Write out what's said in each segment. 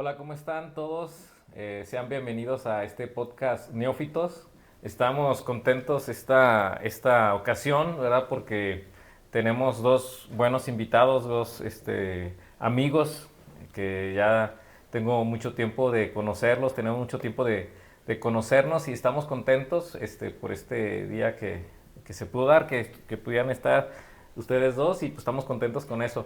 Hola, ¿cómo están todos? Sean bienvenidos a este podcast Neófitos. Estamos contentos esta ocasión, ¿verdad? Porque tenemos dos buenos invitados, dos amigos que ya tengo mucho tiempo de conocerlos, tenemos mucho tiempo de conocernos y estamos contentos por este día que se pudo dar, que pudieran estar ustedes dos y pues estamos contentos con eso.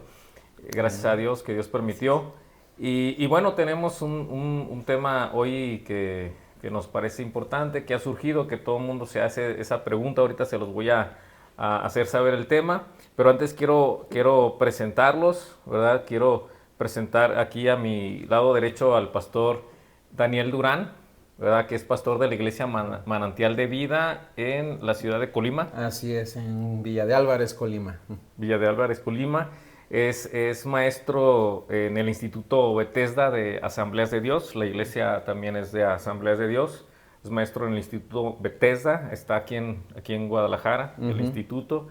Gracias a Dios que Dios permitió. Y bueno, tenemos un tema hoy que nos parece importante, que ha surgido, que todo el mundo se hace esa pregunta. Ahorita se los voy a hacer saber el tema, pero antes quiero presentarlos, ¿verdad? Quiero presentar aquí a mi lado derecho al pastor Daniel Durán, ¿verdad? Que es pastor de la iglesia Manantial de Vida en la ciudad de Colima. Así es, en Villa de Álvarez, Colima. Villa de Álvarez, Colima. Es maestro en el Instituto Bethesda de Asambleas de Dios. La iglesia también es de Asambleas de Dios. Es maestro en el Instituto Bethesda. Está aquí en Guadalajara, el instituto.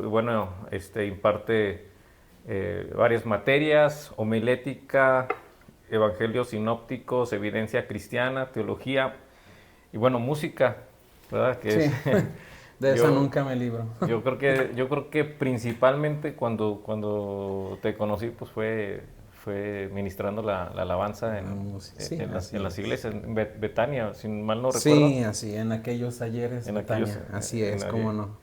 Bueno, imparte varias materias: homilética, evangelios sinópticos, evidencia cristiana, teología y bueno, música, ¿verdad? Que Sí, es de esa yo, nunca me libro. yo creo que principalmente cuando te conocí, pues fue ministrando la alabanza Sí, en así las es. iglesias, en Betania, si mal no recuerdo. Sí, así, en aquellos talleres, En aquellos, Betania. Así en es, aquel- cómo no.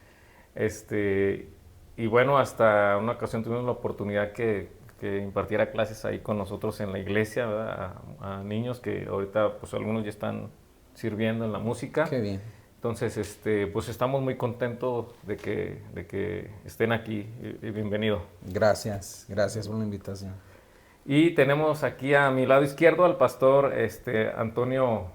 este, y bueno, hasta una ocasión tuvimos la oportunidad que impartiera clases ahí con nosotros en la iglesia, ¿verdad? A niños que ahorita, pues algunos ya están sirviendo en la música. Qué bien. Entonces, pues estamos muy contentos de que estén aquí y bienvenido. Gracias por la invitación. Y tenemos aquí a mi lado izquierdo al pastor Antonio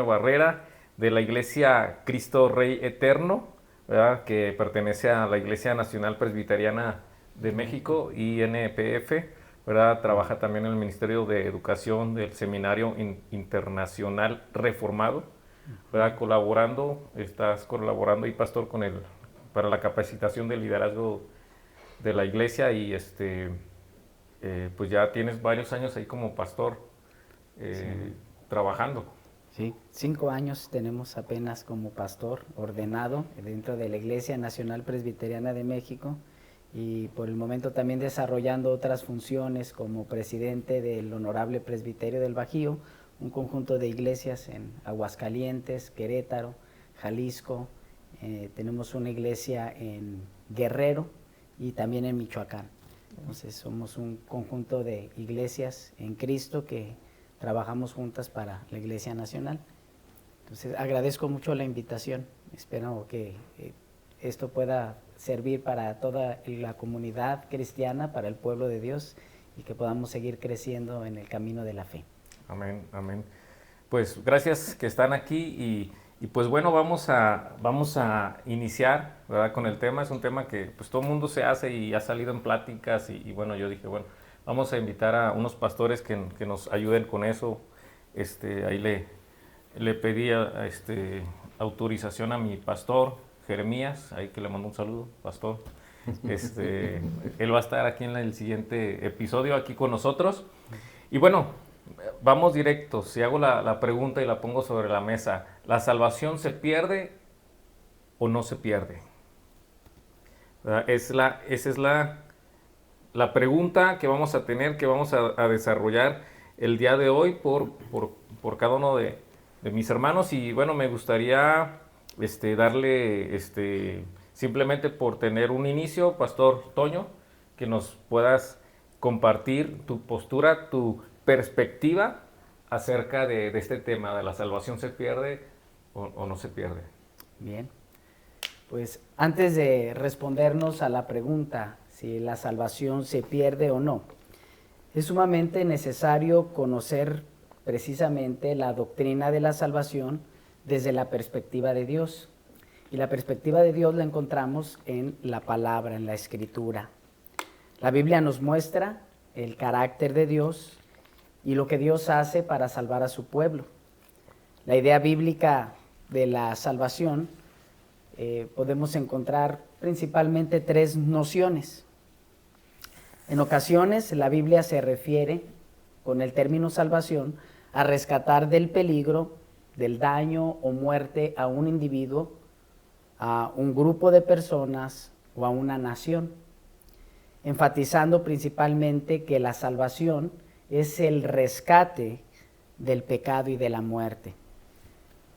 Barrera de la iglesia Cristo Rey Eterno, ¿verdad? Que pertenece a la Iglesia Nacional Presbiteriana de México, INPF, ¿verdad? Trabaja también en el Ministerio de Educación del Seminario Internacional Reformado, ¿verdad? Estás colaborando y pastor para la capacitación del liderazgo de la iglesia y pues ya tienes varios años ahí como pastor Sí, trabajando. sí, 5 años tenemos apenas como pastor ordenado dentro de la Iglesia Nacional Presbiteriana de México y por el momento también desarrollando otras funciones como presidente del Honorable Presbiterio del Bajío, un conjunto de iglesias en Aguascalientes, Querétaro, Jalisco, tenemos una iglesia en Guerrero y también en Michoacán. Entonces somos un conjunto de iglesias en Cristo que trabajamos juntas para la Iglesia Nacional. Entonces agradezco mucho la invitación, espero que esto pueda servir para toda la comunidad cristiana, para el pueblo de Dios y que podamos seguir creciendo en el camino de la fe. Amén, amén. Pues gracias que están aquí y pues bueno, vamos a iniciar, ¿verdad? Con el tema. Es un tema que pues todo el mundo se hace y ha salido en pláticas y bueno, yo dije, bueno, vamos a invitar a unos pastores que nos ayuden con eso. Ahí le pedí autorización a mi pastor Jeremías, ahí que le mando un saludo, pastor. Él va a estar aquí en el siguiente episodio, aquí con nosotros. Y bueno, vamos directo. Si hago la pregunta y la pongo sobre la mesa, ¿la salvación se pierde o no se pierde? ¿Verdad? Esa es la pregunta que vamos a tener, que vamos a desarrollar el día de hoy por cada uno de mis hermanos. Y bueno, me gustaría darle simplemente por tener un inicio, Pastor Toño, que nos puedas compartir tu postura, tu perspectiva acerca de este tema, de la salvación se pierde o no se pierde. Bien, pues antes de respondernos a la pregunta si la salvación se pierde o no, es sumamente necesario conocer precisamente la doctrina de la salvación desde la perspectiva de Dios. Y la perspectiva de Dios la encontramos en la palabra, en la escritura. La Biblia nos muestra el carácter de Dios y lo que Dios hace para salvar a su pueblo. La idea bíblica de la salvación podemos encontrar principalmente 3 nociones. En ocasiones la Biblia se refiere con el término salvación, a rescatar del peligro, del daño o muerte a un individuo, a un grupo de personas o a una nación, enfatizando principalmente que la salvación es el rescate del pecado y de la muerte.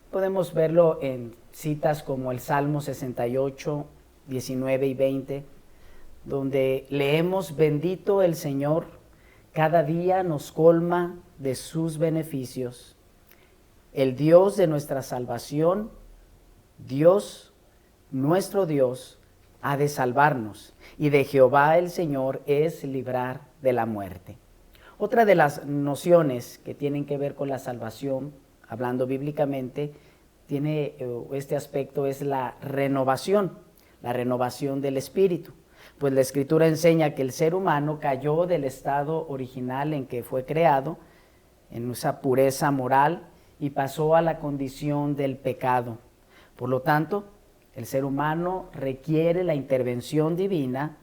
Podemos verlo en citas como el Salmo 68, 19 y 20, donde leemos: bendito el Señor, cada día nos colma de sus beneficios. El Dios de nuestra salvación, Dios, nuestro Dios, ha de salvarnos, y de Jehová el Señor es librar de la muerte. Otra de las nociones que tienen que ver con la salvación, hablando bíblicamente, tiene este aspecto, es la renovación del espíritu. Pues la Escritura enseña que el ser humano cayó del estado original en que fue creado, en esa pureza moral, y pasó a la condición del pecado. Por lo tanto, el ser humano requiere la intervención divina,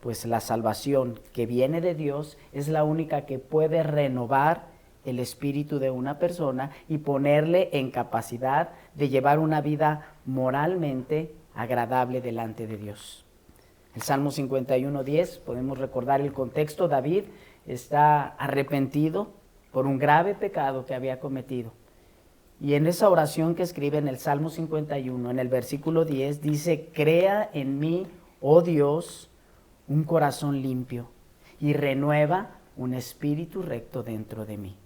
pues la salvación que viene de Dios es la única que puede renovar el espíritu de una persona y ponerle en capacidad de llevar una vida moralmente agradable delante de Dios. El Salmo 51:10, podemos recordar el contexto: David está arrepentido por un grave pecado que había cometido. Y en esa oración que escribe en el Salmo 51, en el versículo 10, dice: crea en mí, oh Dios, un corazón limpio, y renueva un espíritu recto dentro de mí.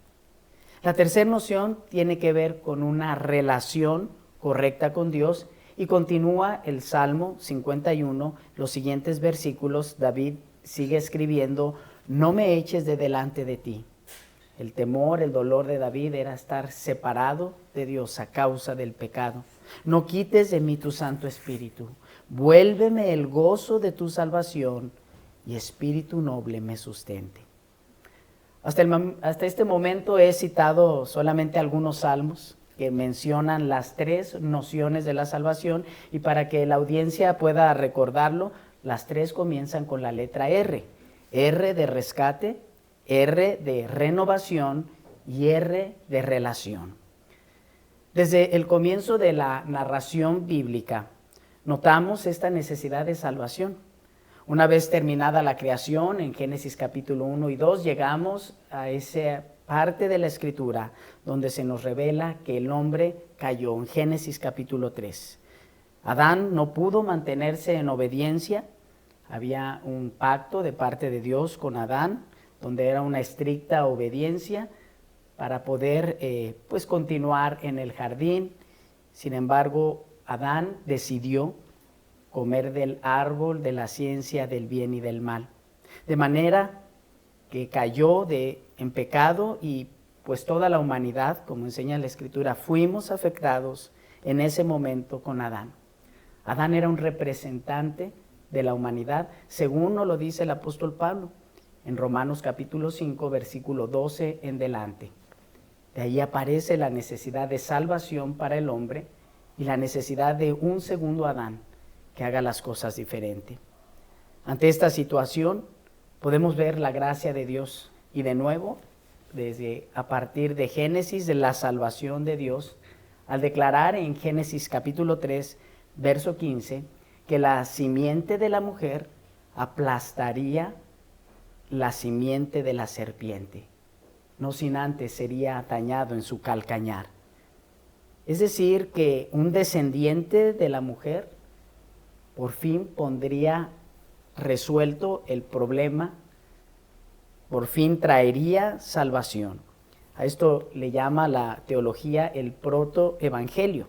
La tercera noción tiene que ver con una relación correcta con Dios, y continúa el Salmo 51, los siguientes versículos. David sigue escribiendo: no me eches de delante de ti. El temor, el dolor de David era estar separado de Dios a causa del pecado. No quites de mí tu Santo Espíritu. Vuélveme el gozo de tu salvación, y espíritu noble me sustente. Hasta este momento he citado solamente algunos salmos que mencionan las tres nociones de la salvación, y para que la audiencia pueda recordarlo, las tres comienzan con la letra R. R de rescate, R de renovación y R de relación. Desde el comienzo de la narración bíblica, notamos esta necesidad de salvación. Una vez terminada la creación, en Génesis capítulo 1 y 2, llegamos a esa parte de la Escritura donde se nos revela que el hombre cayó, en Génesis capítulo 3. Adán no pudo mantenerse en obediencia. Había un pacto de parte de Dios con Adán, donde era una estricta obediencia para poder continuar en el jardín. Sin embargo, Adán decidió comer del árbol de la ciencia del bien y del mal, de manera que cayó en pecado, y pues toda la humanidad, como enseña la Escritura, fuimos afectados en ese momento con Adán. Adán era un representante de la humanidad, según nos lo dice el apóstol Pablo en Romanos capítulo 5, versículo 12 en delante. De ahí aparece la necesidad de salvación para el hombre y la necesidad de un segundo Adán que haga las cosas diferente. Ante esta situación podemos ver la gracia de Dios, y de nuevo, a partir de Génesis, de la salvación de Dios, al declarar en Génesis capítulo 3, verso 15, que la simiente de la mujer aplastaría la simiente de la serpiente, no sin antes sería dañado en su calcañar. Es decir, que un descendiente de la mujer por fin pondría resuelto el problema, por fin traería salvación. A esto le llama la teología el protoevangelio.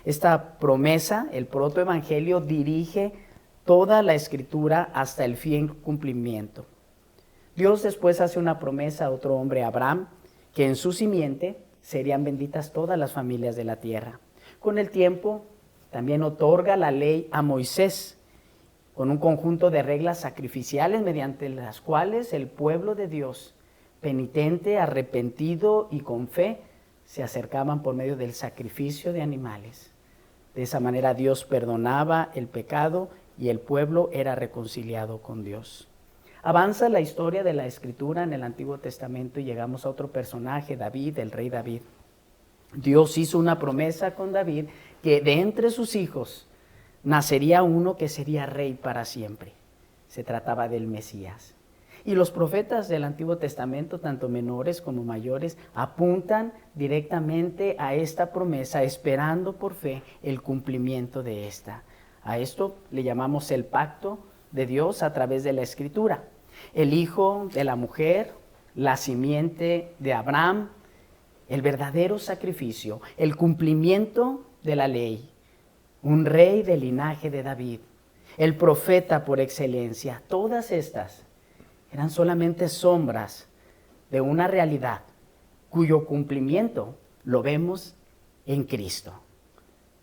Esta promesa, el protoevangelio, dirige toda la Escritura hasta el fiel cumplimiento. Dios después hace una promesa a otro hombre, Abraham, que en su simiente serían benditas todas las familias de la tierra. Con el tiempo también otorga la ley a Moisés, con un conjunto de reglas sacrificiales mediante las cuales el pueblo de Dios, penitente, arrepentido y con fe, se acercaban por medio del sacrificio de animales. De esa manera Dios perdonaba el pecado y el pueblo era reconciliado con Dios. Avanza la historia de la Escritura en el Antiguo Testamento y llegamos a otro personaje, David, el rey David. Dios hizo una promesa con David que de entre sus hijos nacería uno que sería rey para siempre. Se trataba del Mesías. Y los profetas del Antiguo Testamento, tanto menores como mayores, apuntan directamente a esta promesa, esperando por fe el cumplimiento de esta. A esto le llamamos el pacto de Dios a través de la Escritura. El hijo de la mujer, la simiente de Abraham, el verdadero sacrificio, el cumplimiento de la ley, un rey del linaje de David, el profeta por excelencia. Todas estas eran solamente sombras de una realidad cuyo cumplimiento lo vemos en Cristo,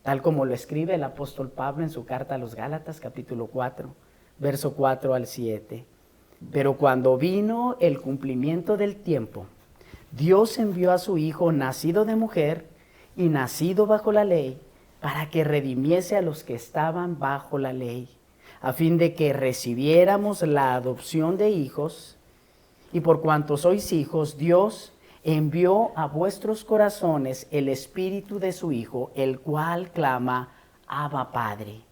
tal como lo escribe el apóstol Pablo en su carta a los Gálatas, capítulo 4, verso 4 al 7. Pero cuando vino el cumplimiento del tiempo, Dios envió a su Hijo, nacido de mujer y nacido bajo la ley, para que redimiese a los que estaban bajo la ley, a fin de que recibiéramos la adopción de hijos, y por cuanto sois hijos, Dios envió a vuestros corazones el Espíritu de su Hijo, el cual clama, Abba, Padre.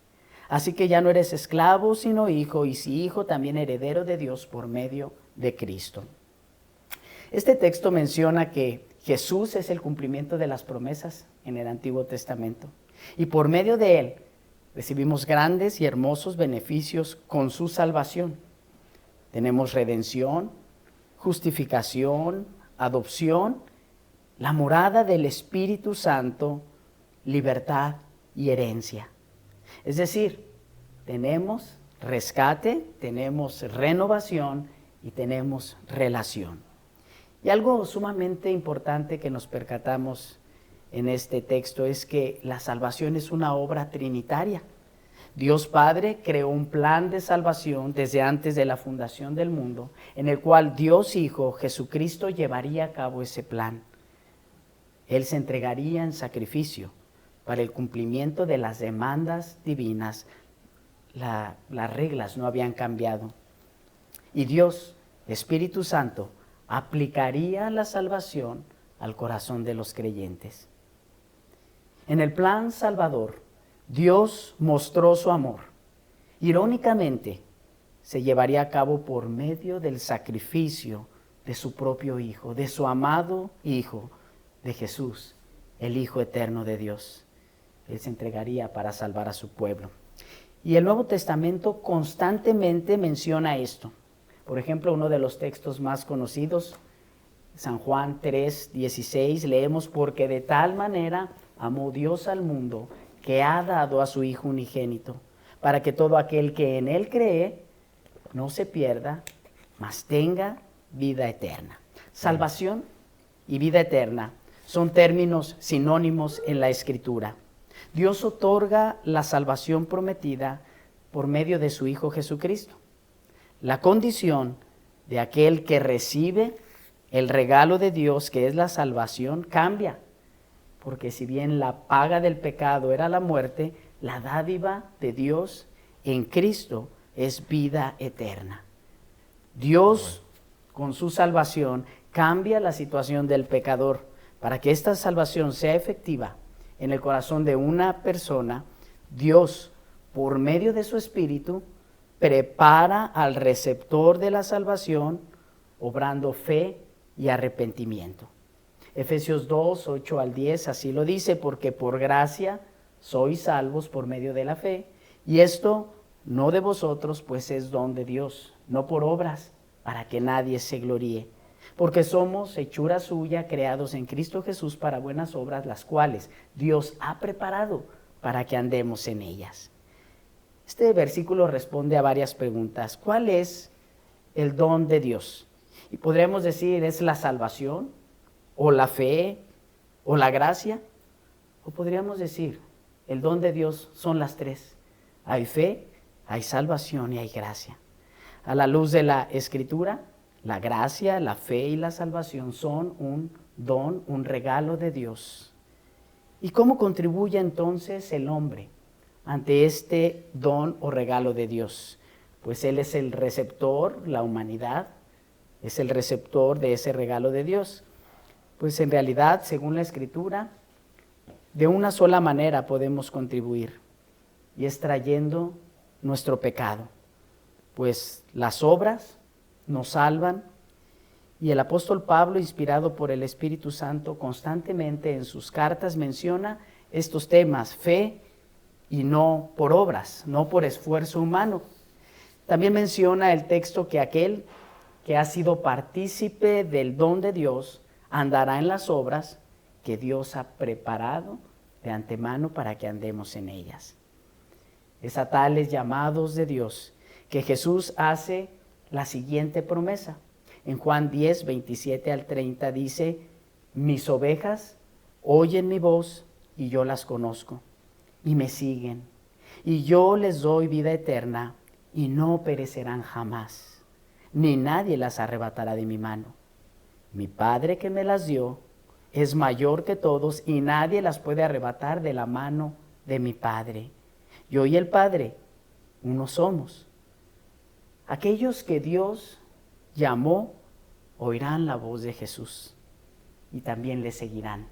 Así que ya no eres esclavo, sino hijo, y si hijo, también heredero de Dios por medio de Cristo. Este texto menciona que Jesús es el cumplimiento de las promesas en el Antiguo Testamento, y por medio de él recibimos grandes y hermosos beneficios con su salvación. Tenemos redención, justificación, adopción, la morada del Espíritu Santo, libertad y herencia. Es decir, tenemos rescate, tenemos renovación y tenemos relación. Y algo sumamente importante que nos percatamos en este texto es que la salvación es una obra trinitaria. Dios Padre creó un plan de salvación desde antes de la fundación del mundo, en el cual Dios Hijo, Jesucristo, llevaría a cabo ese plan. Él se entregaría en sacrificio para el cumplimiento de las demandas divinas. Las reglas no habían cambiado. Y Dios, Espíritu Santo, aplicaría la salvación al corazón de los creyentes. En el plan salvador, Dios mostró su amor. Irónicamente, se llevaría a cabo por medio del sacrificio de su propio Hijo, de su amado Hijo, de Jesús, el Hijo eterno de Dios. Él se entregaría para salvar a su pueblo. Y el Nuevo Testamento constantemente menciona esto. Por ejemplo, uno de los textos más conocidos, San Juan 3:16, leemos: porque de tal manera amó Dios al mundo, que ha dado a su Hijo unigénito, para que todo aquel que en él cree no se pierda, mas tenga vida eterna. Salvación y vida eterna son términos sinónimos en la Escritura. Dios otorga la salvación prometida por medio de su Hijo Jesucristo. La condición de aquel que recibe el regalo de Dios, que es la salvación, cambia. Porque si bien la paga del pecado era la muerte, la dádiva de Dios en Cristo es vida eterna. Dios, con su salvación, cambia la situación del pecador. Para que esta salvación sea efectiva en el corazón de una persona, Dios, por medio de su Espíritu, prepara al receptor de la salvación, obrando fe y arrepentimiento. Efesios 2, 8 al 10, así lo dice: porque por gracia sois salvos por medio de la fe, y esto no de vosotros, pues es don de Dios, no por obras, para que nadie se gloríe. Porque somos hechura suya, creados en Cristo Jesús para buenas obras, las cuales Dios ha preparado para que andemos en ellas. Este versículo responde a varias preguntas. ¿Cuál es el don de Dios? Y podríamos decir, ¿es la salvación, o la fe, o la gracia? O podríamos decir, el don de Dios son las tres. Hay fe, hay salvación y hay gracia. A la luz de la Escritura, la gracia, la fe y la salvación son un don, un regalo de Dios. ¿Y cómo contribuye entonces el hombre ante este don o regalo de Dios? pues Él es el receptor, la humanidad es el receptor de ese regalo de Dios. Pues en realidad, según la Escritura, de una sola manera podemos contribuir, y es trayendo nuestro pecado, pues las obras nos salvan, y el apóstol Pablo, inspirado por el Espíritu Santo, constantemente en sus cartas menciona estos temas: fe y no por obras, no por esfuerzo humano. También menciona el texto que aquel que ha sido partícipe del don de Dios andará en las obras que Dios ha preparado de antemano para que andemos en ellas. Es a tales llamados de Dios que Jesús hace la siguiente promesa. En Juan 10, 27 al 30 dice: mis ovejas oyen mi voz y yo las conozco y me siguen, y yo les doy vida eterna y no perecerán jamás, ni nadie las arrebatará de mi mano. Mi Padre que me las dio es mayor que todos y nadie las puede arrebatar de la mano de mi Padre. Yo y el Padre, uno somos. Aquellos que Dios llamó oirán la voz de Jesús y también le seguirán.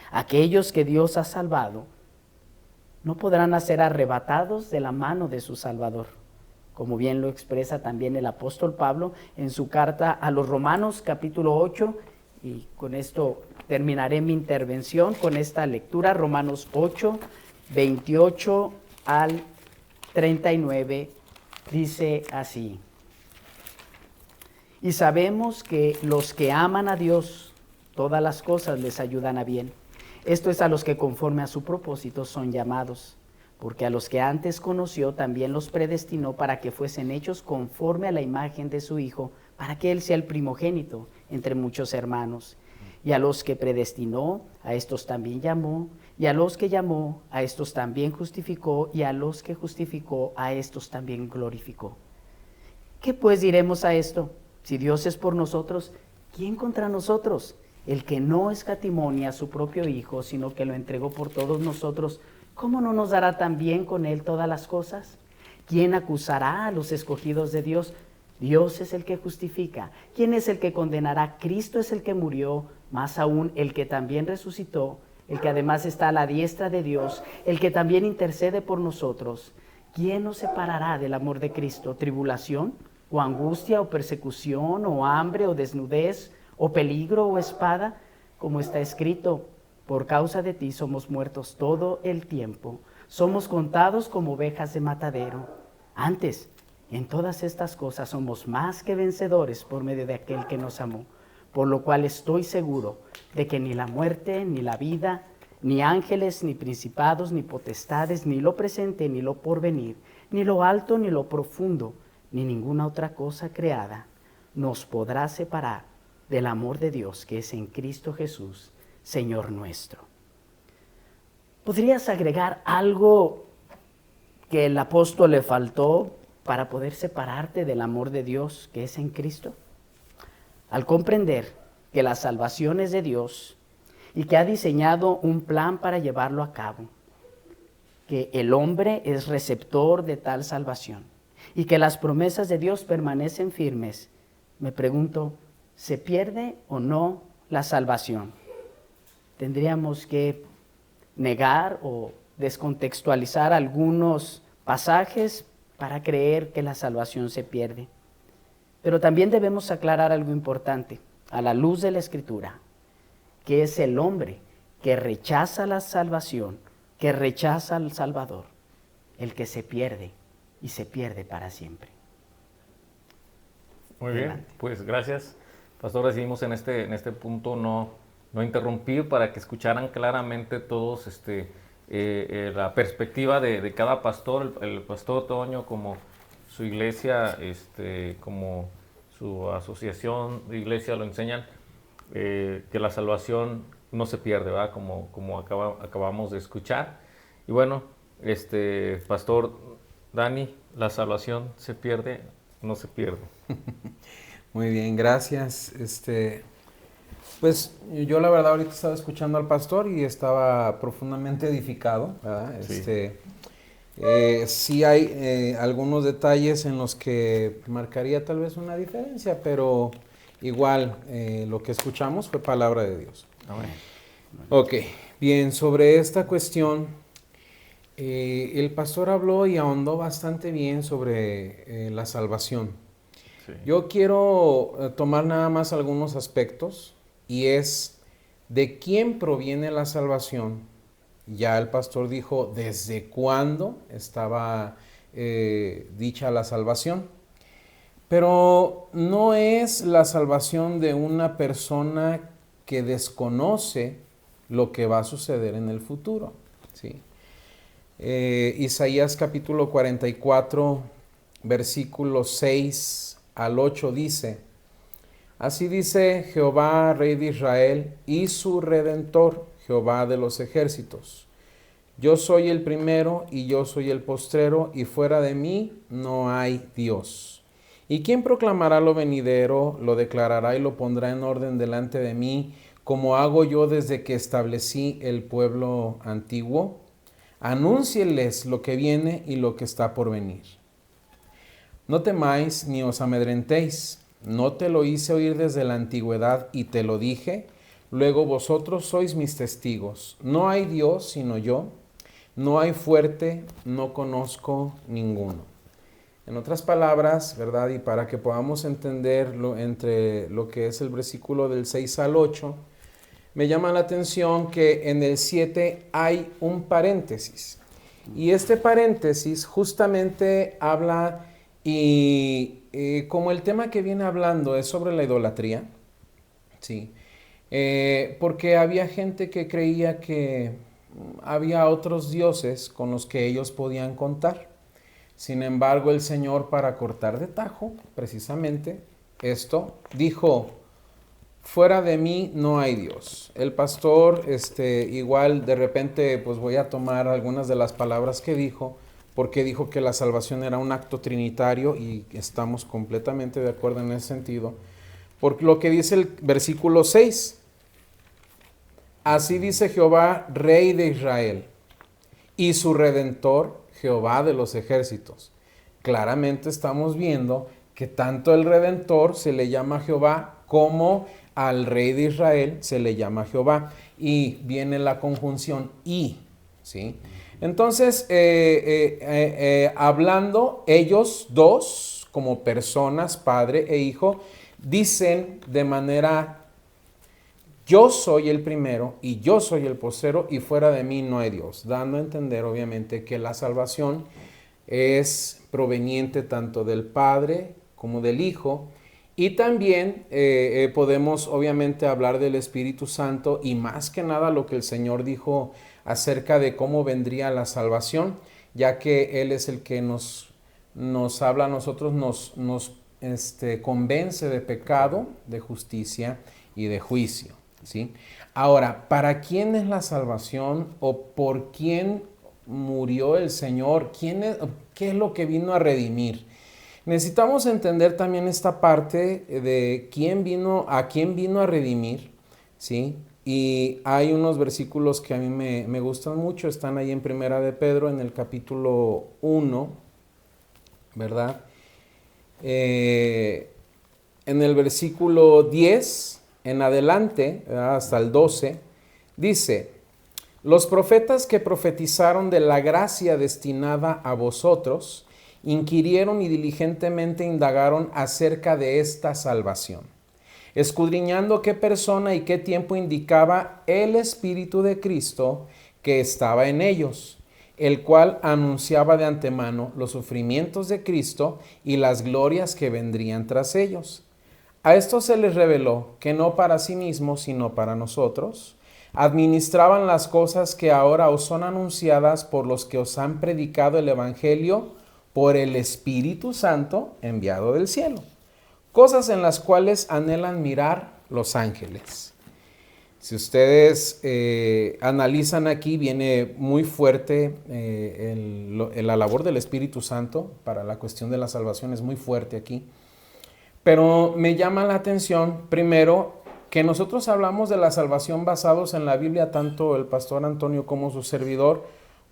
Aquellos que Dios ha salvado no podrán ser arrebatados de la mano de su Salvador, como bien lo expresa también el apóstol Pablo en su carta a los Romanos, capítulo 8, y con esto terminaré mi intervención con esta lectura. Romanos 8, 28 al 39, dice así: y sabemos que los que aman a Dios, todas las cosas les ayudan a bien. Esto es a los que conforme a su propósito son llamados, porque a los que antes conoció también los predestinó para que fuesen hechos conforme a la imagen de su Hijo, para que Él sea el primogénito entre muchos hermanos. Y a los que predestinó, a estos también llamó, y a los que llamó, a estos también justificó, y a los que justificó, a estos también glorificó. ¿Qué pues diremos a esto? Si Dios es por nosotros, ¿quién contra nosotros? El que no escatimó ni a su propio Hijo, sino que lo entregó por todos nosotros, ¿cómo no nos dará también con Él todas las cosas? ¿Quién acusará a los escogidos de Dios? Dios es el que justifica. ¿Quién es el que condenará? Cristo es el que murió, más aún el que también resucitó, el que además está a la diestra de Dios, el que también intercede por nosotros. ¿Quién nos separará del amor de Cristo? ¿Tribulación, o angustia, o persecución, o hambre, o desnudez, o peligro, o espada? Como está escrito: por causa de ti somos muertos todo el tiempo, somos contados como ovejas de matadero. Antes, en todas estas cosas somos más que vencedores por medio de aquel que nos amó, por lo cual estoy seguro de que ni la muerte, ni la vida, ni ángeles, ni principados, ni potestades, ni lo presente, ni lo porvenir, ni lo alto, ni lo profundo, ni ninguna otra cosa creada nos podrá separar del amor de Dios que es en Cristo Jesús, Señor nuestro. ¿Podrías agregar algo que el apóstol le faltó para poder separarte del amor de Dios que es en Cristo? Al comprender que la salvación es de Dios y que ha diseñado un plan para llevarlo a cabo, que el hombre es receptor de tal salvación y que las promesas de Dios permanecen firmes, me pregunto, ¿se pierde o no la salvación? Tendríamos que negar o descontextualizar algunos pasajes para creer que la salvación se pierde. Pero también debemos aclarar algo importante a la luz de la Escritura, que es el hombre que rechaza la salvación, que rechaza al Salvador, el que se pierde y se pierde para siempre. Muy bien, pues gracias. Pastor, decidimos en este punto no interrumpir para que escucharan claramente todos la perspectiva de cada pastor, el pastor Toño como su iglesia, como su asociación de iglesia lo enseñan, que la salvación no se pierde, ¿verdad? Como acabamos de escuchar. Y bueno, pastor Dani, ¿la salvación se pierde o no se pierde? Muy bien, gracias. Pues yo la verdad ahorita estaba escuchando al pastor y estaba profundamente edificado, ¿verdad? Sí. Sí hay algunos detalles en los que marcaría tal vez una diferencia, pero igual lo que escuchamos fue palabra de Dios. Amén. Ok, bien, sobre esta cuestión, el pastor habló y ahondó bastante bien sobre la salvación. Sí. Yo quiero tomar nada más algunos aspectos y es de quién proviene la salvación. Ya el pastor dijo desde cuándo estaba dicha la salvación, pero no es la salvación de una persona que desconoce lo que va a suceder en el futuro, ¿sí? Isaías capítulo 44, versículos 6 al 8 dice: Así dice Jehová, Rey de Israel, y su Redentor, Jehová de los ejércitos: Yo soy el primero y yo soy el postrero, y fuera de mí no hay Dios. ¿Y quién proclamará lo venidero, lo declarará y lo pondrá en orden delante de mí, como hago yo desde que establecí el pueblo antiguo? Anúncieles lo que viene y lo que está por venir. No temáis ni os amedrentéis. No te lo hice oír desde la antigüedad y te lo dije. Luego vosotros sois mis testigos. No hay Dios sino yo. No hay fuerte, no conozco ninguno. En otras palabras, ¿verdad? Y para que podamos entenderlo entre lo que es el versículo del 6 al 8, me llama la atención que en el 7 hay un paréntesis. Y este paréntesis justamente habla, y como el tema que viene hablando es sobre la idolatría, ¿sí? Porque había gente que creía que había otros dioses con los que ellos podían contar. Sin embargo, el Señor, para cortar de tajo, precisamente esto, dijo: fuera de mí no hay Dios. El pastor, igual de repente, pues voy a tomar algunas de las palabras que dijo, porque dijo que la salvación era un acto trinitario y estamos completamente de acuerdo en ese sentido. Por lo que dice el versículo 6, así dice Jehová, Rey de Israel, y su Redentor, Jehová de los ejércitos. Claramente estamos viendo que tanto el Redentor se le llama Jehová como al Rey de Israel se le llama Jehová. Y viene la conjunción y, ¿sí? Entonces, hablando ellos dos como personas, padre e hijo, dicen de manera: yo soy el primero y yo soy el postero y fuera de mí no hay Dios, dando a entender obviamente que la salvación es proveniente tanto del Padre como del Hijo, y también podemos obviamente hablar del Espíritu Santo, y más que nada lo que el Señor dijo acerca de cómo vendría la salvación, ya que Él es el que nos habla a nosotros, nos convence de pecado, de justicia y de juicio, ¿sí? Ahora, ¿para quién es la salvación o por quién murió el Señor? ¿Qué es lo que vino a redimir? Necesitamos entender también esta parte de a quién vino a redimir, ¿sí? Y hay unos versículos que a mí me gustan mucho, están ahí en Primera de Pedro, en el capítulo 1, ¿verdad? En el versículo 10 en adelante, ¿verdad? Hasta el 12, dice: los profetas que profetizaron de la gracia destinada a vosotros, inquirieron y diligentemente indagaron acerca de esta salvación, escudriñando qué persona y qué tiempo indicaba el Espíritu de Cristo que estaba en ellos, el cual anunciaba de antemano los sufrimientos de Cristo y las glorias que vendrían tras ellos. A esto se les reveló que no para sí mismos, sino para nosotros, administraban las cosas que ahora os son anunciadas por los que os han predicado el Evangelio por el Espíritu Santo enviado del cielo, cosas en las cuales anhelan mirar los ángeles. Si ustedes analizan aquí, viene muy fuerte la labor del Espíritu Santo para la cuestión de la salvación, es muy fuerte aquí. Pero me llama la atención, primero, que nosotros hablamos de la salvación basados en la Biblia, tanto el pastor Antonio como su servidor,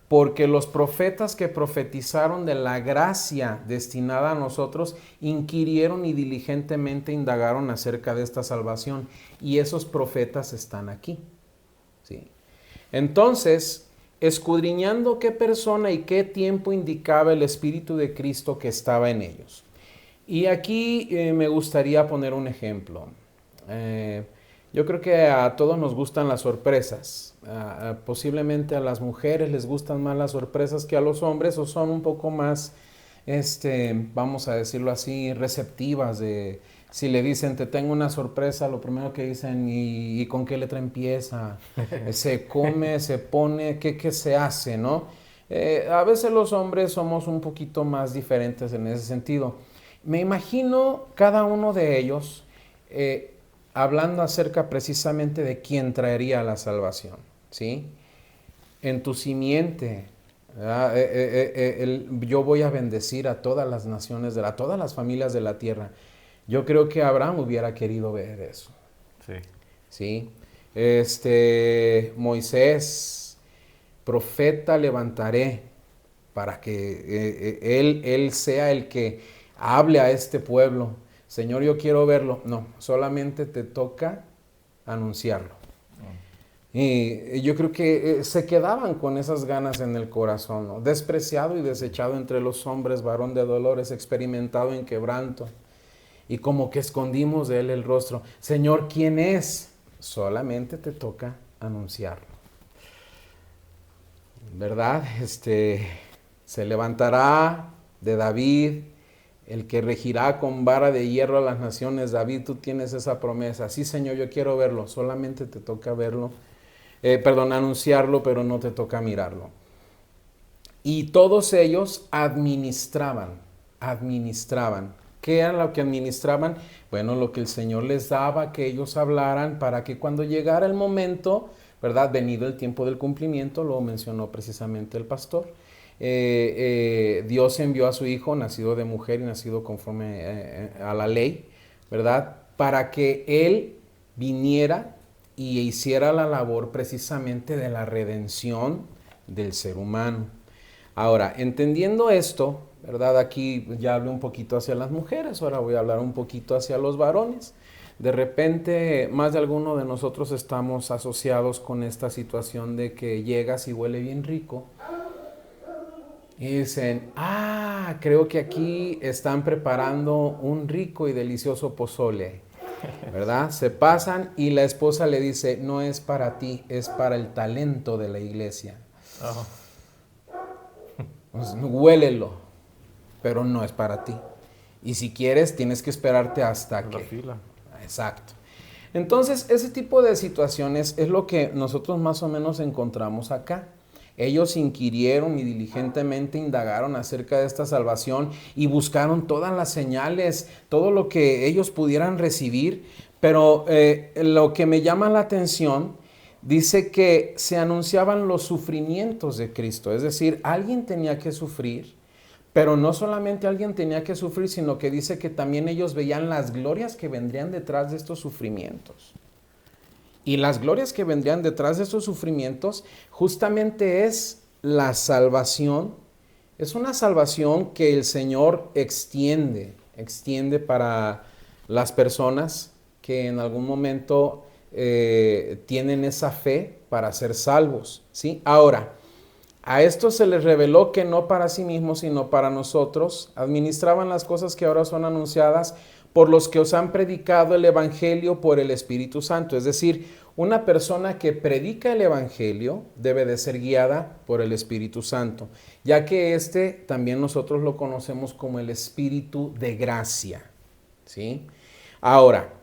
porque los profetas que profetizaron de la gracia destinada a nosotros inquirieron y diligentemente indagaron acerca de esta salvación, y esos profetas están aquí. ¿Sí? Entonces, escudriñando qué persona y qué tiempo indicaba el Espíritu de Cristo que estaba en ellos. Y aquí me gustaría poner un ejemplo. Yo creo que a todos nos gustan las sorpresas. Posiblemente a las mujeres les gustan más las sorpresas que a los hombres, o son un poco más, vamos a decirlo así, receptivas de... Si le dicen, te tengo una sorpresa, lo primero que dicen, ¿y con qué letra empieza? ¿Se come, se pone? ¿Qué se hace, no? A veces los hombres somos un poquito más diferentes en ese sentido. Me imagino cada uno de ellos hablando acerca precisamente de quién traería la salvación, ¿sí? En tu simiente, yo voy a bendecir a todas las naciones, a todas las familias de la tierra. Yo creo que Abraham hubiera querido ver eso. Sí. ¿Sí? Moisés, profeta levantaré para que él sea el que hable a este pueblo. Señor, yo quiero verlo. No, solamente te toca anunciarlo. Y yo creo que se quedaban con esas ganas en el corazón, ¿no? Despreciado y desechado entre los hombres, varón de dolores, experimentado en quebranto. Y como que escondimos de él el rostro. Señor, ¿quién es? Solamente te toca anunciarlo. ¿Verdad? Se levantará de David el que regirá con vara de hierro a las naciones. David, tú tienes esa promesa. Sí, Señor, yo quiero verlo. Solamente te toca verlo. Anunciarlo, pero no te toca mirarlo. Y todos ellos administraban. ¿Qué era lo que administraban? Bueno, lo que el Señor les daba, que ellos hablaran, para que cuando llegara el momento, ¿verdad? Venido el tiempo del cumplimiento, lo mencionó precisamente el pastor. Dios envió a su Hijo, nacido de mujer y nacido conforme a la ley, ¿verdad? Para que Él viniera y hiciera la labor precisamente de la redención del ser humano. Ahora, entendiendo esto, ¿verdad? Aquí ya hablé un poquito hacia las mujeres, ahora voy a hablar un poquito hacia los varones. De repente, más de alguno de nosotros estamos asociados con esta situación de que llegas y huele bien rico. Y dicen, creo que aquí están preparando un rico y delicioso pozole, ¿verdad? Se pasan y la esposa le dice, no es para ti, es para el talento de la iglesia. Pues, huélelo, pero no es para ti. Y si quieres, tienes que esperarte hasta la fila. Exacto. Entonces, ese tipo de situaciones es lo que nosotros más o menos encontramos acá. Ellos inquirieron y diligentemente indagaron acerca de esta salvación y buscaron todas las señales, todo lo que ellos pudieran recibir, pero lo que me llama la atención, dice que se anunciaban los sufrimientos de Cristo, es decir, alguien tenía que sufrir, pero no solamente alguien tenía que sufrir, sino que dice que también ellos veían las glorias que vendrían detrás de estos sufrimientos. Y las glorias que vendrían detrás de estos sufrimientos justamente es la salvación. Es una salvación que el Señor extiende para las personas que en algún momento tienen esa fe para ser salvos, ¿sí? Ahora, a esto se les reveló que no para sí mismos, sino para nosotros, administraban las cosas que ahora son anunciadas por los que os han predicado el Evangelio por el Espíritu Santo. Es decir, una persona que predica el Evangelio debe de ser guiada por el Espíritu Santo, ya que también nosotros lo conocemos como el Espíritu de gracia, ¿sí? Ahora,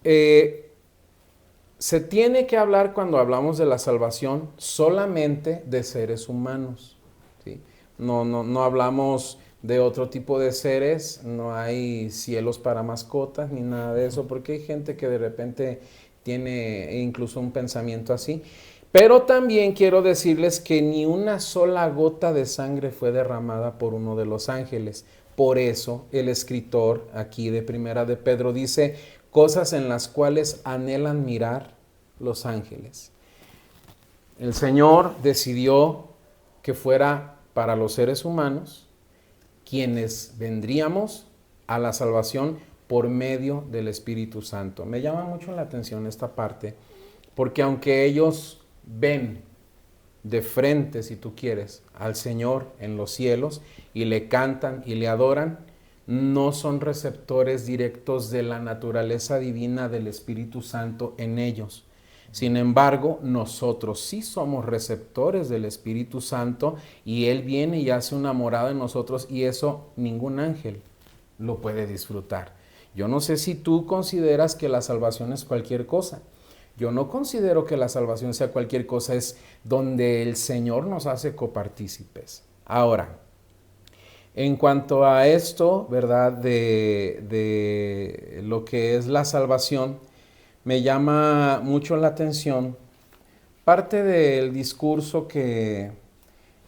se tiene que hablar cuando hablamos de la salvación solamente de seres humanos, ¿sí? No hablamos de otro tipo de seres, no hay cielos para mascotas ni nada de eso, porque hay gente que de repente tiene incluso un pensamiento así. Pero también quiero decirles que ni una sola gota de sangre fue derramada por uno de los ángeles. Por eso el escritor aquí de Primera de Pedro dice, cosas en las cuales anhelan mirar los ángeles. El Señor decidió que fuera para los seres humanos, quienes vendríamos a la salvación por medio del Espíritu Santo. Me llama mucho la atención esta parte, porque aunque ellos ven de frente, si tú quieres, al Señor en los cielos y le cantan y le adoran, no son receptores directos de la naturaleza divina del Espíritu Santo en ellos. Sin embargo, nosotros sí somos receptores del Espíritu Santo y Él viene y hace una morada en nosotros, y eso ningún ángel lo puede disfrutar. Yo no sé si tú consideras que la salvación es cualquier cosa. Yo no considero que la salvación sea cualquier cosa, es donde el Señor nos hace copartícipes. Ahora, en cuanto a esto, ¿verdad? De lo que es la salvación, me llama mucho la atención parte del discurso que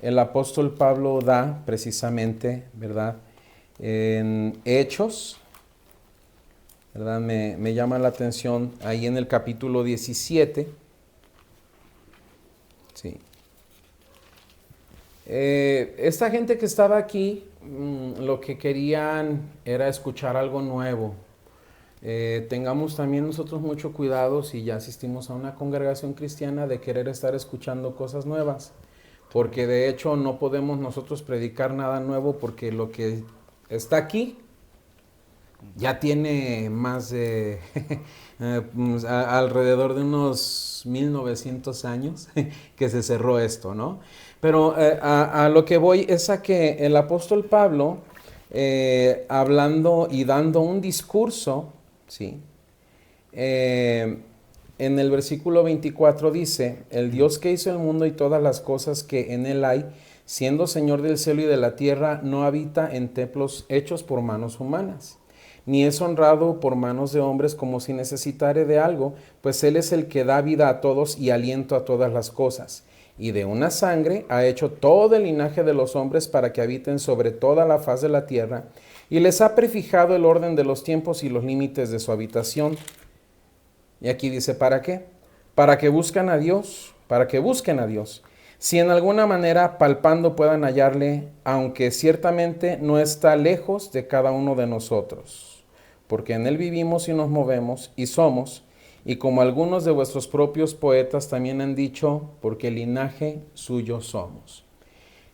el apóstol Pablo da precisamente, ¿verdad? En Hechos, ¿verdad? Me llama la atención ahí en el capítulo 17. Sí. Esta gente que estaba aquí, lo que querían era escuchar algo nuevo. Tengamos también nosotros mucho cuidado, si ya asistimos a una congregación cristiana, de querer estar escuchando cosas nuevas, porque de hecho no podemos nosotros predicar nada nuevo, porque lo que está aquí ya tiene más de alrededor de unos 1900 años que se cerró esto, ¿no? Pero a lo que voy es a que el apóstol Pablo, hablando y dando un discurso, ¿sí? En el versículo 24 dice: el Dios que hizo el mundo y todas las cosas que en él hay, siendo Señor del cielo y de la tierra, no habita en templos hechos por manos humanas, ni es honrado por manos de hombres como si necesitare de algo, pues Él es el que da vida a todos y aliento a todas las cosas. Y de una sangre ha hecho todo el linaje de los hombres para que habiten sobre toda la faz de la tierra, y les ha prefijado el orden de los tiempos y los límites de su habitación. Y aquí dice, ¿para qué? Para que busquen a Dios, si en alguna manera palpando puedan hallarle, aunque ciertamente no está lejos de cada uno de nosotros, porque en él vivimos y nos movemos y somos, y como algunos de vuestros propios poetas también han dicho, porque linaje suyo somos.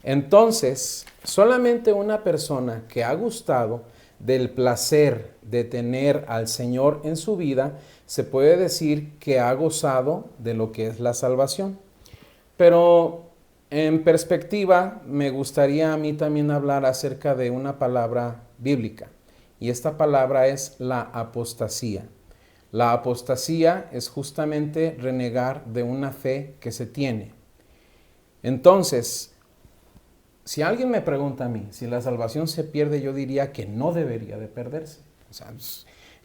Entonces, solamente una persona que ha gustado del placer de tener al Señor en su vida, se puede decir que ha gozado de lo que es la salvación. Pero en perspectiva, me gustaría a mí también hablar acerca de una palabra bíblica, y esta palabra es la apostasía. La apostasía es justamente renegar de una fe que se tiene. Entonces, si alguien me pregunta a mí si la salvación se pierde, yo diría que no debería de perderse. O sea,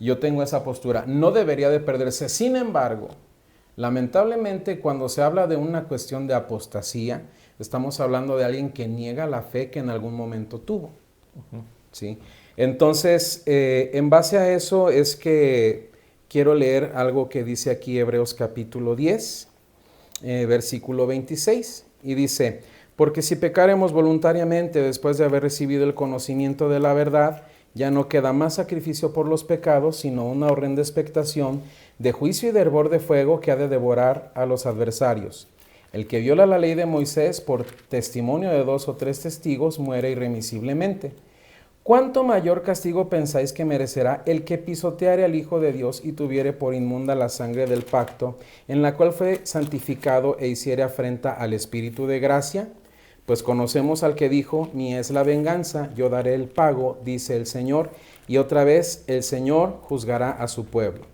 yo tengo esa postura, no debería de perderse. Sin embargo, lamentablemente, cuando se habla de una cuestión de apostasía, estamos hablando de alguien que niega la fe que en algún momento tuvo. ¿Sí? Entonces, en base a eso es que quiero leer algo que dice aquí Hebreos capítulo 10, versículo 26, y dice: porque si pecaremos voluntariamente después de haber recibido el conocimiento de la verdad, ya no queda más sacrificio por los pecados, sino una horrenda expectación de juicio y de hervor de fuego que ha de devorar a los adversarios. El que viola la ley de Moisés por testimonio de 2 o 3 testigos muere irremisiblemente. ¿Cuánto mayor castigo pensáis que merecerá el que pisoteare al Hijo de Dios y tuviere por inmunda la sangre del pacto, en la cual fue santificado e hiciere afrenta al Espíritu de gracia? Pues conocemos al que dijo: mía es la venganza, yo daré el pago, dice el Señor, y otra vez el Señor juzgará a su pueblo.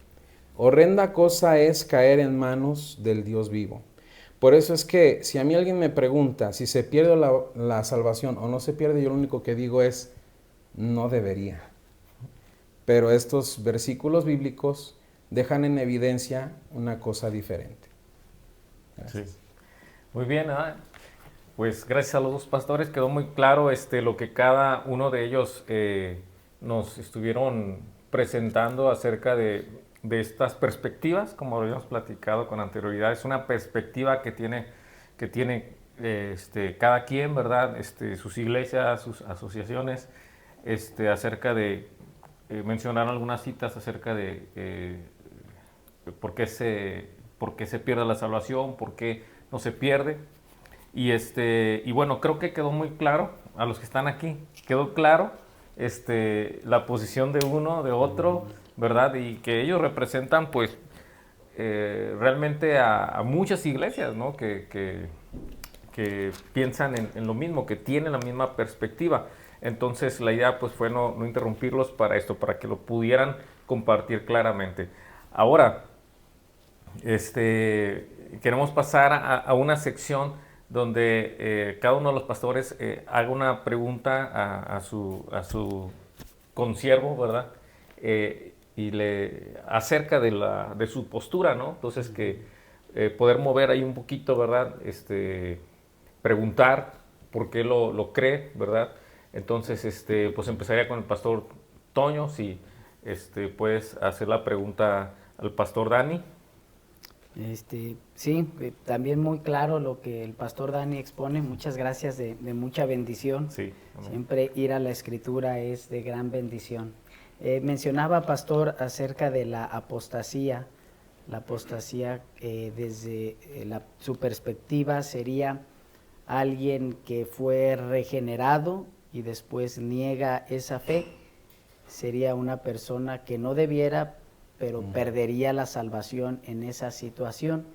Horrenda cosa es caer en manos del Dios vivo. Por eso es que si a mí alguien me pregunta si se pierde la salvación o no se pierde, yo lo único que digo es: no debería. Pero estos versículos bíblicos dejan en evidencia una cosa diferente. Gracias. Sí. Muy bien, pues gracias a los dos pastores quedó muy claro lo que cada uno de ellos nos estuvieron presentando acerca de estas perspectivas, como habíamos platicado con anterioridad. Es una perspectiva que tiene cada quien, ¿verdad? Sus iglesias, sus asociaciones, acerca de, mencionaron algunas citas acerca de por qué se pierde la salvación, por qué no se pierde. Y bueno, creo que quedó muy claro a los que están aquí, quedó claro la posición de uno, de otro, ¿verdad? Y que ellos representan, pues, realmente a muchas iglesias, ¿no? Que piensan en lo mismo, que tienen la misma perspectiva. Entonces la idea pues fue no interrumpirlos para esto, para que lo pudieran compartir claramente. Ahora, queremos pasar a una sección donde cada uno de los pastores haga una pregunta a su consiervo, ¿verdad? Y le acerca de su postura, ¿no? Entonces que poder mover ahí un poquito, ¿verdad? Preguntar por qué lo cree, ¿verdad? Entonces, pues empezaría con el pastor Toño, si puedes hacer la pregunta al pastor Dani. Sí, también muy claro lo que el pastor Dani expone. Muchas gracias, de mucha bendición. Sí, amén. Siempre ir a la escritura es de gran bendición. Mencionaba, pastor, acerca de la apostasía. La apostasía, desde su perspectiva, sería alguien que fue regenerado y después niega esa fe. Sería una persona que no debiera, pero perdería la salvación en esa situación.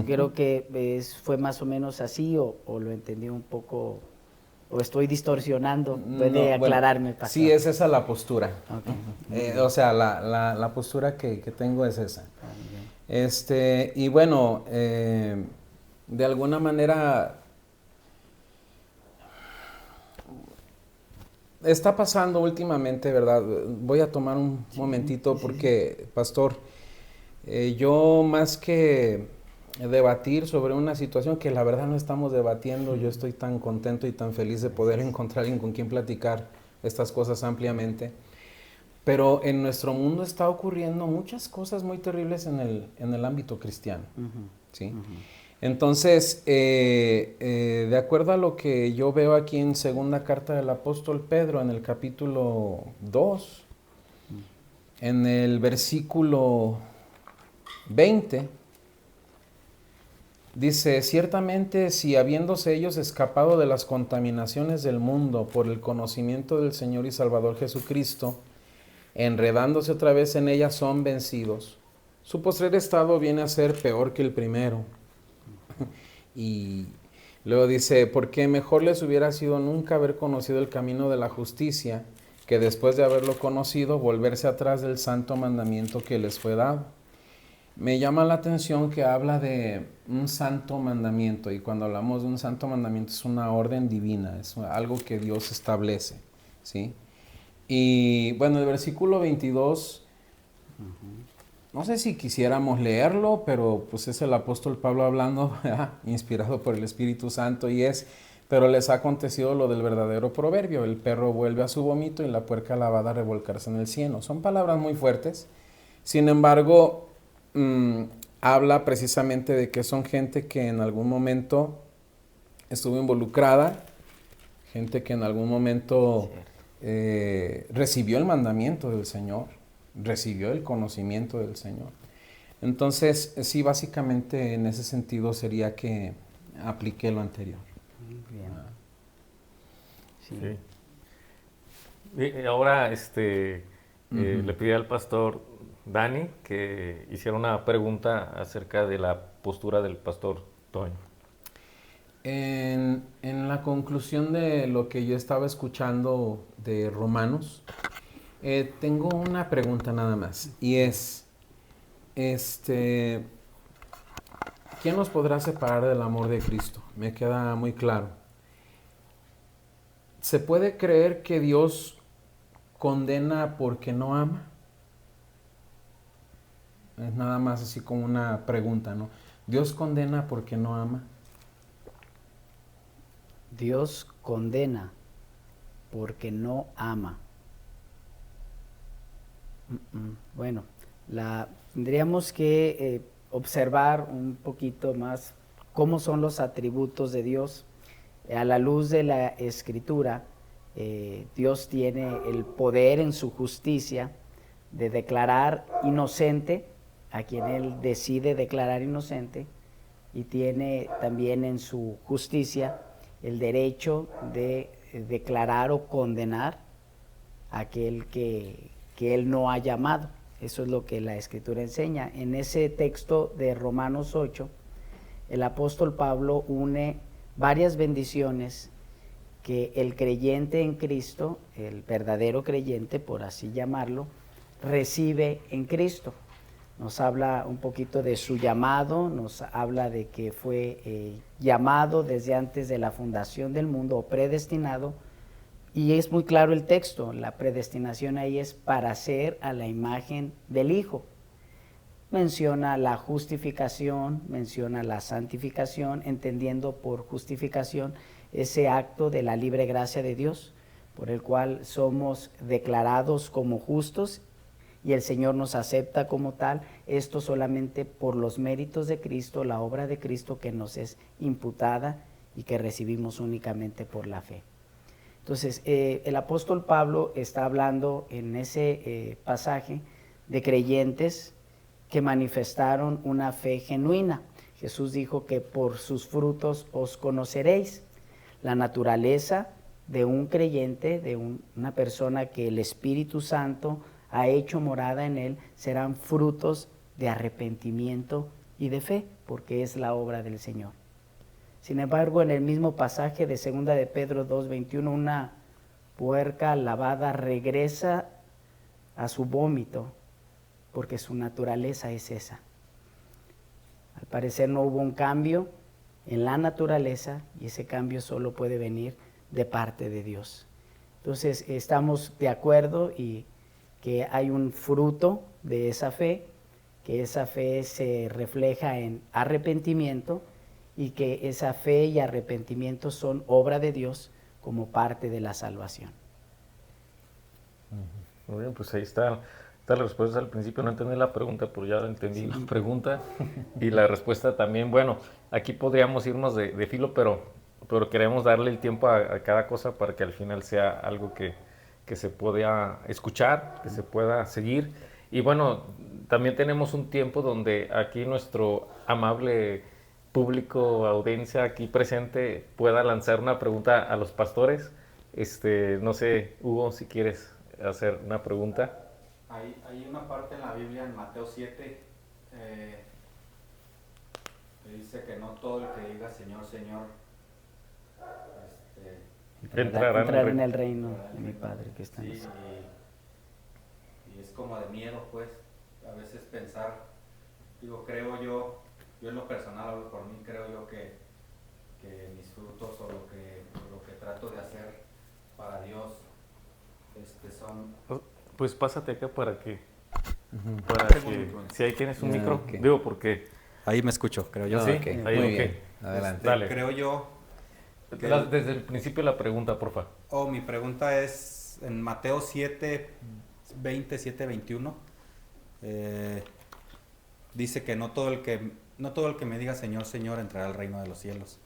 Creo que fue más o menos así, o lo entendí un poco, o estoy distorsionando. Puede aclararme, pastor. Sí, es esa la postura. Okay. O sea, la postura que tengo es esa. Y bueno, de alguna manera está pasando últimamente, ¿verdad? Voy a tomar un momentito porque, pastor, yo más que debatir sobre una situación que la verdad no estamos debatiendo, yo estoy tan contento y tan feliz de poder encontrar alguien con quien platicar estas cosas ampliamente. Pero en nuestro mundo está ocurriendo muchas cosas muy terribles en el ámbito cristiano, ¿sí? Entonces, de acuerdo a lo que yo veo aquí en segunda carta del apóstol Pedro, en el capítulo 2, en el versículo 20, dice: ciertamente si habiéndose ellos escapado de las contaminaciones del mundo por el conocimiento del Señor y Salvador Jesucristo, enredándose otra vez en ellas son vencidos, su postrer estado viene a ser peor que el primero. Y luego dice: porque mejor les hubiera sido nunca haber conocido el camino de la justicia, que después de haberlo conocido, volverse atrás del santo mandamiento que les fue dado. Me llama la atención que habla de un santo mandamiento, y cuando hablamos de un santo mandamiento es una orden divina, es algo que Dios establece, ¿sí? Y bueno, el versículo 22, no sé si quisiéramos leerlo, pero pues es el apóstol Pablo hablando, ¿verdad? Inspirado por el Espíritu Santo, y es: pero les ha acontecido lo del verdadero proverbio, el perro vuelve a su vómito y la puerca lavada a revolcarse en el cieno. Son palabras muy fuertes, sin embargo, habla precisamente de que son gente que en algún momento estuvo involucrada, gente que en algún momento recibió el mandamiento del Señor, recibió el conocimiento del Señor. Entonces, sí, básicamente en ese sentido sería que apliqué lo anterior. Bien. Sí. Y ahora le pedí al pastor Dani que hiciera una pregunta acerca de la postura del pastor Toño. En la conclusión de lo que yo estaba escuchando de Romanos, tengo una pregunta nada más, y es, ¿quién nos podrá separar del amor de Cristo? Me queda muy claro. ¿Se puede creer que Dios condena porque no ama? Es nada más así como una pregunta, ¿no? ¿Dios condena porque no ama? Dios condena porque no ama. Bueno, tendríamos que observar un poquito más cómo son los atributos de Dios. A la luz de la Escritura, Dios tiene el poder en su justicia de declarar inocente a quien Él decide declarar inocente, y tiene también en su justicia el derecho de declarar o condenar a aquel que Él no ha llamado. Eso es lo que la Escritura enseña. En ese texto de Romanos 8, el apóstol Pablo une varias bendiciones que el creyente en Cristo, el verdadero creyente, por así llamarlo, recibe en Cristo. Nos habla un poquito de su llamado, nos habla de que fue llamado desde antes de la fundación del mundo, o predestinado, y es muy claro el texto. La predestinación ahí es para ser a la imagen del Hijo. Menciona la justificación, menciona la santificación, entendiendo por justificación ese acto de la libre gracia de Dios, por el cual somos declarados como justos y el Señor nos acepta como tal, esto solamente por los méritos de Cristo, la obra de Cristo que nos es imputada y que recibimos únicamente por la fe. Entonces, el apóstol Pablo está hablando en ese pasaje de creyentes que manifestaron una fe genuina. Jesús dijo que por sus frutos os conoceréis. La naturaleza de un creyente, de una persona que el Espíritu Santo ha hecho morada en él, serán frutos de arrepentimiento y de fe, porque es la obra del Señor. Sin embargo, en el mismo pasaje de 2 de Pedro 2:21, una puerca lavada regresa a su vómito, porque su naturaleza es esa. Al parecer no hubo un cambio en la naturaleza, y ese cambio solo puede venir de parte de Dios. Entonces, estamos de acuerdo y que hay un fruto de esa fe, que esa fe se refleja en arrepentimiento, y que esa fe y arrepentimiento son obra de Dios como parte de la salvación. Muy bien, pues ahí está la respuesta. Al principio no entendí la pregunta, pero ya entendí la pregunta y la respuesta también. Bueno, aquí podríamos irnos de filo, pero queremos darle el tiempo a cada cosa para que al final sea algo que se pueda escuchar, que se pueda seguir. Y bueno, también tenemos un tiempo donde aquí nuestro amable público, audiencia aquí presente, pueda lanzar una pregunta a los pastores. No sé, Hugo, si quieres hacer una pregunta. Hay una parte en la Biblia, en Mateo 7, que dice que no todo el que diga Señor, Señor, Entrar en el reino de mi Padre que está en los cielos. Y es como de miedo, pues, a veces pensar, creo yo en lo personal, hablo por mí, creo yo que mis frutos o lo que trato de hacer para Dios son... Pues pásate acá para que si ahí tienes un micro, okay. Digo, porque... Ahí me escucho, creo yo. ¿Sí? Okay. Ahí, Muy ok. bien. Adelante. Dale. Creo yo... Desde el principio la pregunta, porfa. Mi pregunta es en Mateo 7, 20, 7, 21. Dice que no todo el que me diga Señor, Señor entrará al reino de los cielos.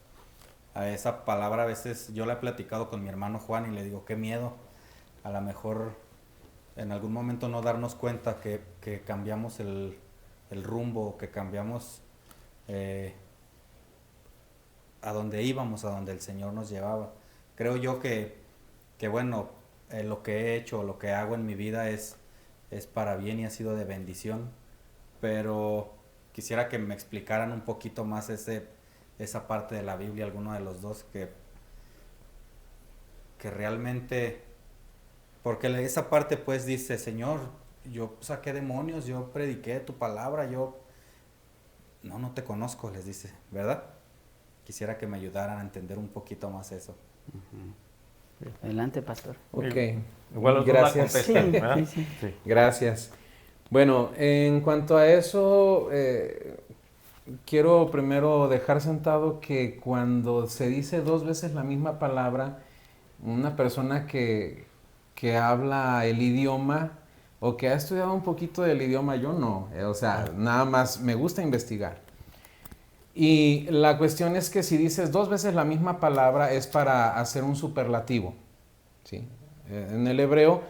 A esa palabra a veces yo la he platicado con mi hermano Juan y le digo, qué miedo. A lo mejor en algún momento no darnos cuenta que cambiamos el rumbo, que cambiamos a donde íbamos, a donde el Señor nos llevaba. Creo yo que bueno, lo que he hecho, lo que hago en mi vida es para bien y ha sido de bendición, pero quisiera que me explicaran un poquito más esa parte de la Biblia, alguno de los dos, que realmente, porque esa parte pues dice, Señor, yo saqué demonios, yo prediqué tu palabra, no te conozco, les dice, ¿verdad? Quisiera que me ayudaran a entender un poquito más eso. Adelante, pastor. Ok. Igual los Gracias. dos la contestan, ¿verdad? Sí. Sí. Gracias. Bueno, en cuanto a eso, quiero primero dejar sentado que cuando se dice dos veces la misma palabra, una persona que habla el idioma o que ha estudiado un poquito del idioma, yo no, nada más me gusta investigar. Y la cuestión es que si dices 2 veces la misma palabra es para hacer un superlativo, ¿sí? En el hebreo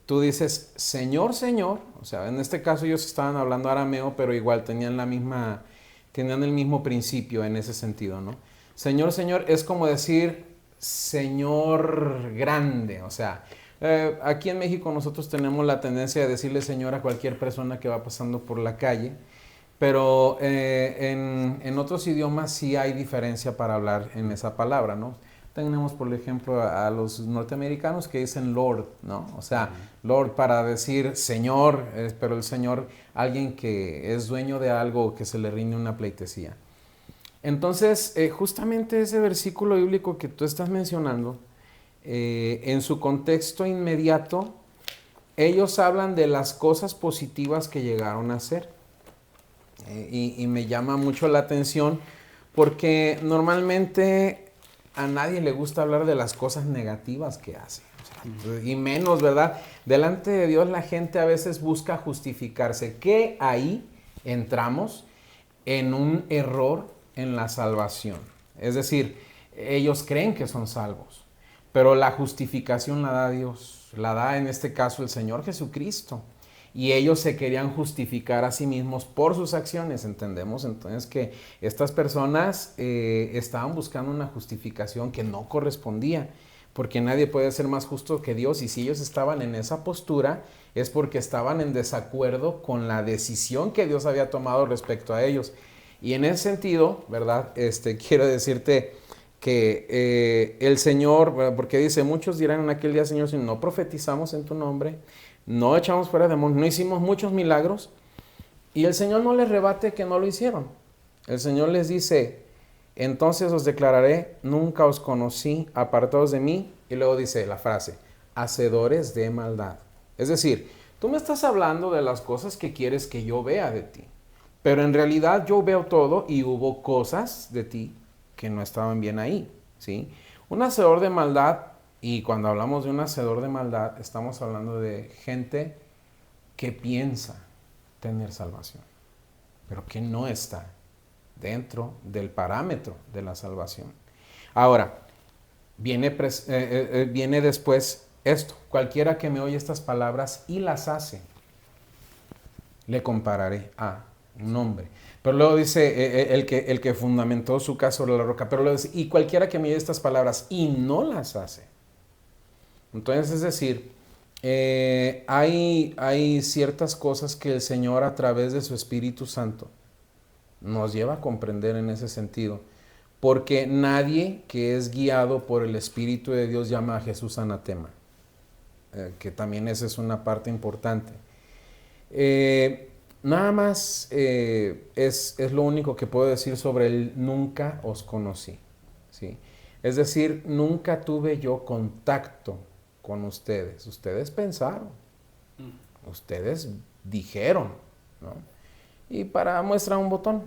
tú dices Señor, Señor, o sea, en este caso ellos estaban hablando arameo, pero igual tenían el mismo principio en ese sentido, ¿no? Señor, Señor es como decir Señor grande, o sea, aquí en México nosotros tenemos la tendencia de decirle Señor a cualquier persona que va pasando por la calle, pero en otros idiomas sí hay diferencia para hablar en esa palabra, ¿no? Tenemos, por ejemplo, a los norteamericanos que dicen Lord, ¿no? O sea, Lord para decir Señor, pero el Señor, alguien que es dueño de algo, que se le rinde una pleitesía. Entonces, justamente ese versículo bíblico que tú estás mencionando, en su contexto inmediato, ellos hablan de las cosas positivas que llegaron a hacer. Y me llama mucho la atención porque normalmente a nadie le gusta hablar de las cosas negativas que hace. O sea, y menos, ¿verdad? Delante de Dios la gente a veces busca justificarse, que ahí entramos en un error en la salvación. Es decir, ellos creen que son salvos, pero la justificación la da Dios, la da en este caso el Señor Jesucristo. Y ellos se querían justificar a sí mismos por sus acciones, entendemos entonces que estas personas estaban buscando una justificación que no correspondía, porque nadie puede ser más justo que Dios, y si ellos estaban en esa postura es porque estaban en desacuerdo con la decisión que Dios había tomado respecto a ellos. Y en ese sentido, ¿verdad? Quiero decirte que el Señor, porque dice, muchos dirán en aquel día, Señor, si no profetizamos en tu nombre, no echamos fuera demonios, no hicimos muchos milagros, y el Señor no les rebate que no lo hicieron. El Señor les dice, entonces os declararé, nunca os conocí, apartados de mí, y luego dice la frase, hacedores de maldad. Es decir, tú me estás hablando de las cosas que quieres que yo vea de ti, pero en realidad yo veo todo y hubo cosas de ti que no estaban bien ahí, ¿sí? Un hacedor de maldad. Y cuando hablamos de un hacedor de maldad, estamos hablando de gente que piensa tener salvación, pero que no está dentro del parámetro de la salvación. Ahora, viene después esto, cualquiera que me oye estas palabras y las hace, le compararé a un hombre. Pero luego dice el que fundamentó su casa sobre la roca, pero luego dice, y cualquiera que me oye estas palabras y no las hace. Entonces, es decir, hay ciertas cosas que el Señor a través de su Espíritu Santo nos lleva a comprender en ese sentido, porque nadie que es guiado por el Espíritu de Dios llama a Jesús anatema, que también esa es una parte importante. Nada más es lo único que puedo decir sobre el nunca os conocí, ¿sí? Es decir, nunca tuve yo contacto con ustedes. Ustedes pensaron, ustedes dijeron, ¿no? Y para muestra un botón,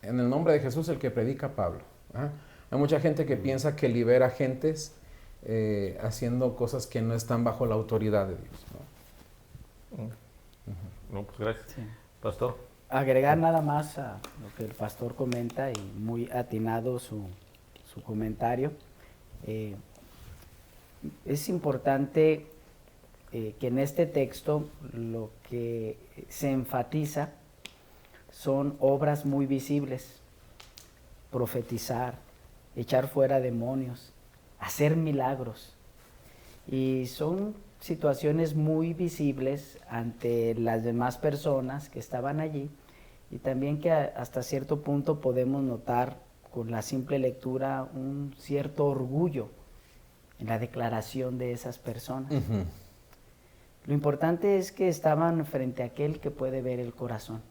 en el nombre de Jesús el que predica Pablo. ¿Ah? Hay mucha gente que piensa que libera gentes haciendo cosas que no están bajo la autoridad de Dios, ¿no? No, pues gracias. Sí. Pastor. Agregar nada más a lo que el pastor comenta, y muy atinado su comentario. Es importante que en este texto lo que se enfatiza son obras muy visibles: profetizar, echar fuera demonios, hacer milagros. Y son situaciones muy visibles ante las demás personas que estaban allí, y también que hasta cierto punto podemos notar con la simple lectura un cierto orgullo en la declaración de esas personas. Uh-huh. Lo importante es que estaban frente a aquel que puede ver el corazón.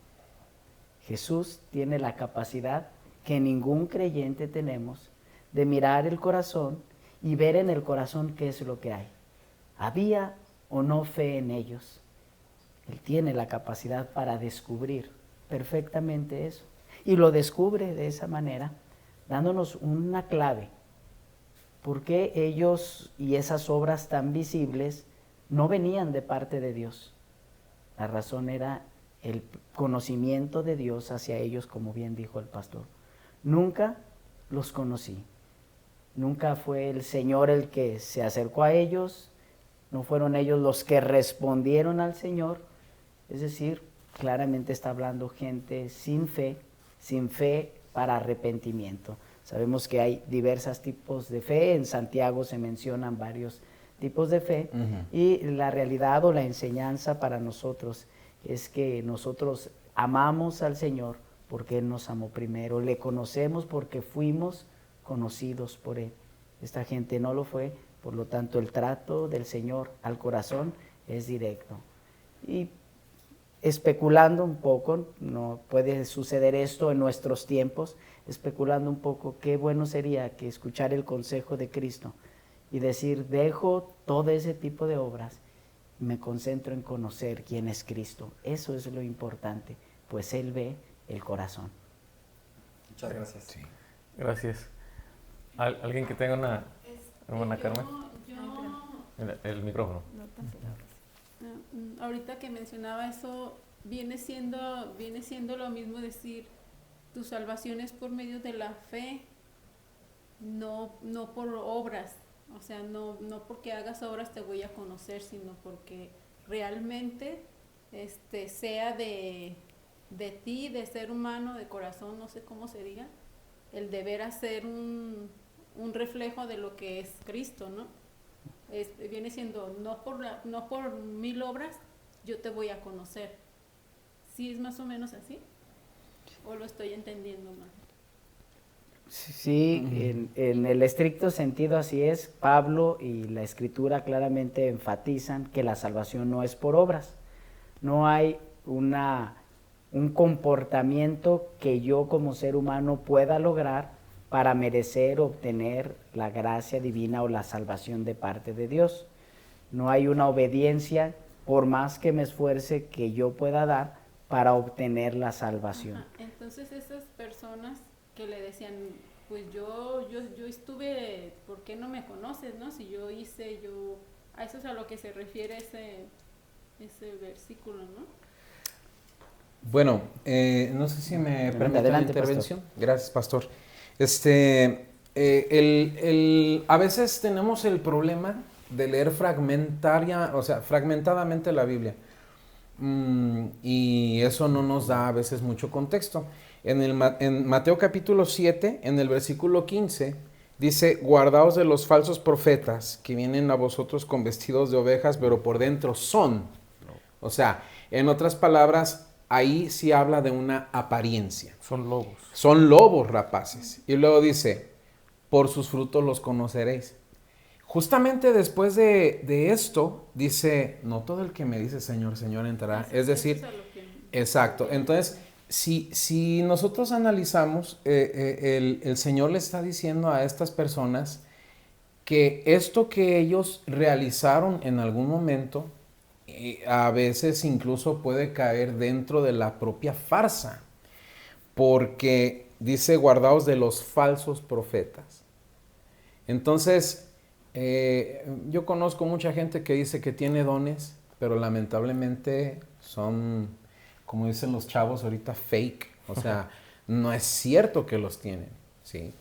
Jesús tiene la capacidad que ningún creyente tenemos de mirar el corazón y ver en el corazón qué es lo que hay. ¿Había o no fe en ellos? Él tiene la capacidad para descubrir perfectamente eso. Y lo descubre de esa manera, dándonos una clave. ¿Por qué ellos y esas obras tan visibles no venían de parte de Dios? La razón era el conocimiento de Dios hacia ellos, como bien dijo el pastor. Nunca los conocí. Nunca fue el Señor el que se acercó a ellos, no fueron ellos los que respondieron al Señor. Es decir, claramente está hablando gente sin fe para arrepentimiento. Sabemos que hay diversos tipos de fe, en Santiago se mencionan varios tipos de fe, y la realidad o la enseñanza para nosotros es que nosotros amamos al Señor porque Él nos amó primero, le conocemos porque fuimos conocidos por Él. Esta gente no lo fue, por lo tanto el trato del Señor al corazón es directo. Y especulando un poco, no puede suceder esto en nuestros tiempos, especulando un poco, qué bueno sería que escuchar el consejo de Cristo y decir, dejo todo ese tipo de obras, me concentro en conocer quién es Cristo. Eso es lo importante, pues Él ve el corazón. Muchas gracias. Sí. Gracias. ¿Alguien que tenga una hermana Carmen? El micrófono. Ahorita que mencionaba eso, viene siendo lo mismo decir, tu salvación es por medio de la fe, no por obras. O sea, no porque hagas obras te voy a conocer, sino porque realmente sea de ti, de ser humano, de corazón, no sé cómo se diga, el deber hacer un reflejo de lo que es Cristo, ¿no? Viene siendo, no por 1000 obras, yo te voy a conocer. ¿Sí es más o menos así? ¿O lo estoy entendiendo mal? Sí, en el estricto sentido así es. Pablo y la Escritura claramente enfatizan que la salvación no es por obras. No hay un comportamiento que yo como ser humano pueda lograr para merecer obtener la gracia divina o la salvación de parte de Dios. No hay una obediencia, por más que me esfuerce, que yo pueda dar para obtener la salvación. Ajá. Entonces esas personas que le decían, pues yo estuve, ¿por qué no me conoces, no? Si yo hice, a eso es a lo que se refiere ese versículo, ¿no? Bueno, no sé si me permite la intervención. Pastor. Gracias, pastor. A veces tenemos el problema de leer fragmentadamente la Biblia. Y eso no nos da a veces mucho contexto. En Mateo capítulo 7, en el versículo 15, dice, guardaos de los falsos profetas que vienen a vosotros con vestidos de ovejas, pero por dentro son. O sea, en otras palabras, ahí sí habla de una apariencia. Son lobos. Son lobos rapaces. Y luego dice, por sus frutos los conoceréis. Justamente después de esto, dice, no todo el que me dice Señor, Señor entrará. Es decir, exacto. Entonces, si nosotros analizamos, el Señor le está diciendo a estas personas que esto que ellos realizaron en algún momento, a veces incluso puede caer dentro de la propia farsa, porque dice, guardaos de los falsos profetas. Entonces, yo conozco mucha gente que dice que tiene dones, pero lamentablemente son, como dicen los chavos ahorita, fake. O sea, no es cierto que los tienen, ¿sí?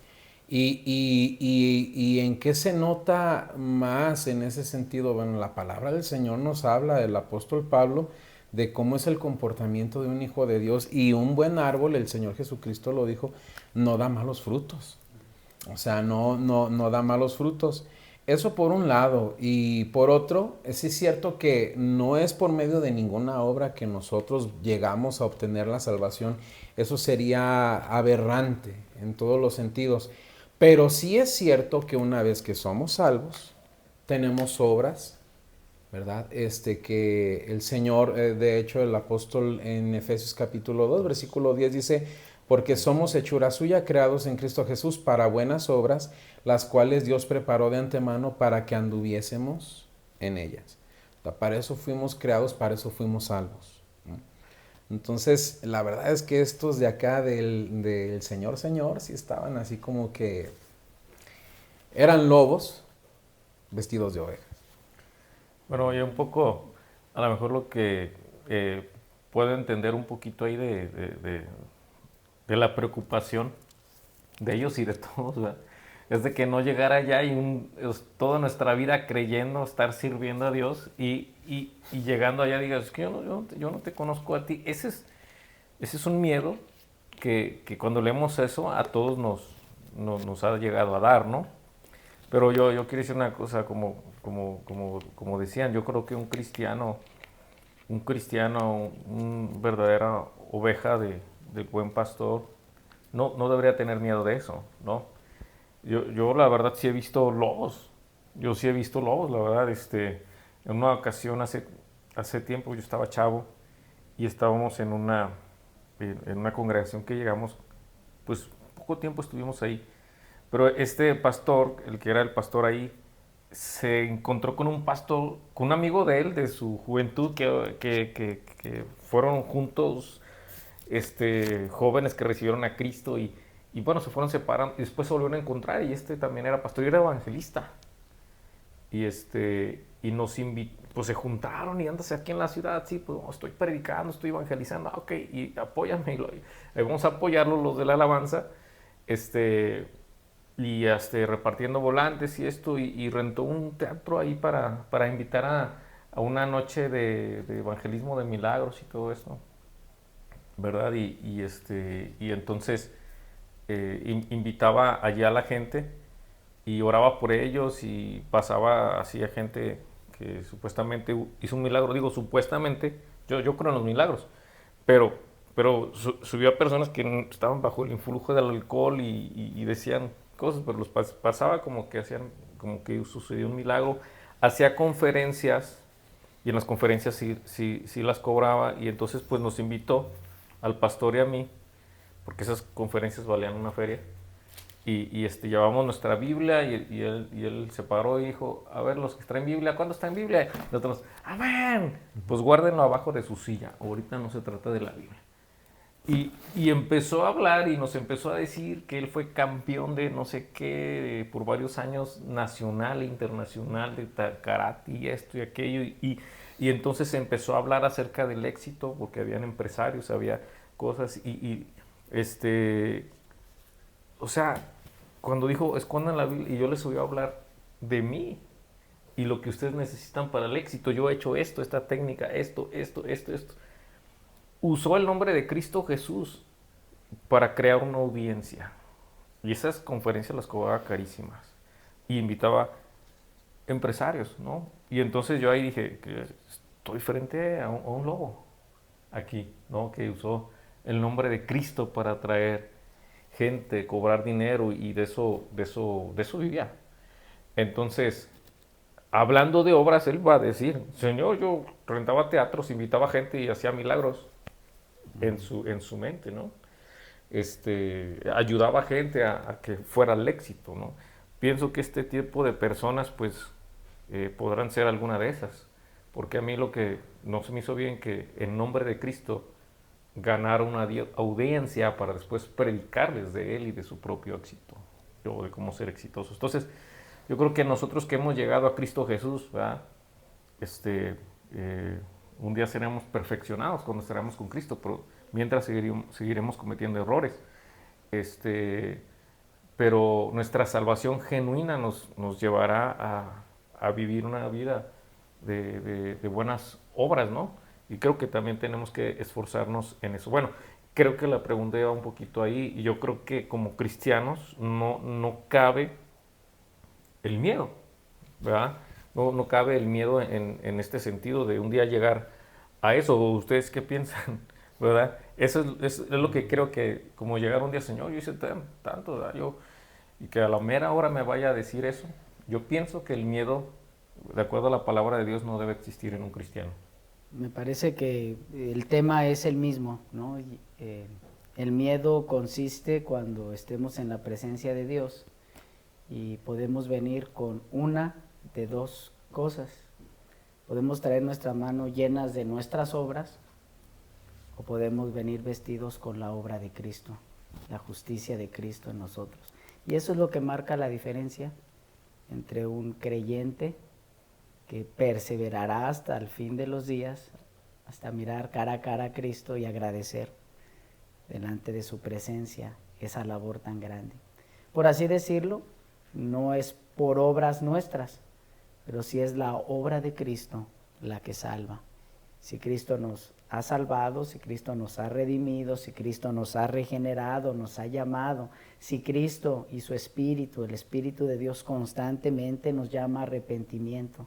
¿Y en qué se nota más en ese sentido? Bueno, la palabra del Señor nos habla, el apóstol Pablo, de cómo es el comportamiento de un hijo de Dios, y un buen árbol, el Señor Jesucristo lo dijo, no da malos frutos. O sea, no da malos frutos. Eso por un lado. Y por otro, sí es cierto que no es por medio de ninguna obra que nosotros llegamos a obtener la salvación. Eso sería aberrante en todos los sentidos. Pero sí es cierto que una vez que somos salvos, tenemos obras, ¿verdad? Que el Señor, de hecho, el apóstol en Efesios capítulo 2, versículo 10 dice, porque somos hechura suya, creados en Cristo Jesús para buenas obras, las cuales Dios preparó de antemano para que anduviésemos en ellas. O sea, para eso fuimos creados, para eso fuimos salvos, ¿no? Entonces, la verdad es que estos de acá del Señor, sí estaban así como que eran lobos vestidos de ovejas. Bueno, ya un poco, a lo mejor lo que puedo entender un poquito ahí de la preocupación de ellos y de todos, ¿verdad? Es de que no llegar allá y toda nuestra vida creyendo, estar sirviendo a Dios y llegando allá digas, es que yo no te conozco a ti. Ese es un miedo que cuando leemos eso a todos nos ha llegado a dar, ¿no? Pero yo quiero decir una cosa, como decían, yo creo que un cristiano, verdadera oveja del buen pastor, no debería tener miedo de eso, ¿no? Yo la verdad sí he visto lobos, la verdad, en una ocasión hace tiempo yo estaba chavo y estábamos en una congregación que llegamos, pues poco tiempo estuvimos ahí, pero este pastor, el que era el pastor ahí, se encontró con con un amigo de él, de su juventud, que fueron juntos, jóvenes que recibieron a Cristo y bueno, se fueron separando y después se volvieron a encontrar y también era pastor y era evangelista. Y nos invitó, pues se juntaron y andas aquí en la ciudad, sí, pues estoy predicando, estoy evangelizando, ok, y apóyame, y vamos a apoyarlo los de la alabanza, repartiendo volantes y rentó un teatro ahí para invitar a una noche de evangelismo de milagros y todo eso, ¿verdad? Y entonces invitaba allí a la gente y oraba por ellos y pasaba así a gente que supuestamente hizo un milagro. Digo supuestamente, yo creo en los milagros, pero subió a personas que estaban bajo el influjo del alcohol y decían cosas, pero los pasaba como que sucedió un milagro. Hacía conferencias y en las conferencias sí las cobraba y entonces pues nos invitó al pastor y a mí, porque esas conferencias valían una feria. Llevamos nuestra Biblia y él se paró y dijo, a ver, los que traen Biblia, ¿cuándo está en Biblia? Y nosotros, amén, pues guárdenlo abajo de su silla, ahorita no se trata de la Biblia. Y empezó a hablar y nos empezó a decir que él fue campeón de no sé qué por varios años, nacional e internacional, de karate y esto y aquello. Y entonces empezó a hablar acerca del éxito, porque habían empresarios, había cosas. O sea, cuando dijo, escondan la Biblia, y yo les voy a hablar de mí y lo que ustedes necesitan para el éxito. Yo he hecho esto, esta técnica, esto. Usó el nombre de Cristo Jesús para crear una audiencia. Y esas conferencias las cobraba carísimas. Y invitaba empresarios, ¿no? Y entonces yo ahí dije, que estoy frente a un lobo aquí, ¿no? Que usó el nombre de Cristo para atraer gente, cobrar dinero y de eso vivía. Entonces, hablando de obras, él va a decir, Señor, yo rentaba teatros, invitaba gente y hacía milagros en su mente, ¿no? Ayudaba a gente a que fuera al éxito, ¿no? Pienso que este tipo de personas, pues, podrán ser alguna de esas, porque a mí lo que no se me hizo bien que en nombre de Cristo ganar una audiencia para después predicarles de él y de su propio éxito, o de cómo ser exitosos. Entonces, yo creo que nosotros que hemos llegado a Cristo Jesús, ¿verdad? Un día seremos perfeccionados cuando estaremos con Cristo, pero mientras seguiremos cometiendo errores. Pero nuestra salvación genuina nos llevará a vivir una vida de buenas obras, ¿no? Y creo que también tenemos que esforzarnos en eso. Bueno, creo que la pregunta iba un poquito ahí y yo creo que como cristianos no cabe el miedo, ¿verdad? No cabe el miedo en este sentido de un día llegar a eso. ¿Ustedes qué piensan? ¿Verdad? Eso es lo que creo que como llegar un día, Señor, yo hice tanto, ¿verdad? Y que a la mera hora me vaya a decir eso. Yo pienso que el miedo, de acuerdo a la palabra de Dios, no debe existir en un cristiano. Me parece que el tema es el mismo, ¿no? El miedo consiste cuando estemos en la presencia de Dios y podemos venir con una de dos cosas. Podemos traer nuestra mano llenas de nuestras obras o podemos venir vestidos con la obra de Cristo, la justicia de Cristo en nosotros. Y eso es lo que marca la diferencia entre un creyente que perseverará hasta el fin de los días hasta mirar cara a cara a Cristo y agradecer delante de su presencia esa labor tan grande. Por así decirlo, no es por obras nuestras, pero sí es la obra de Cristo la que salva. Si Cristo nos ha salvado, si Cristo nos ha redimido, si Cristo nos ha regenerado, nos ha llamado, si Cristo y su Espíritu, el Espíritu de Dios constantemente nos llama a arrepentimiento,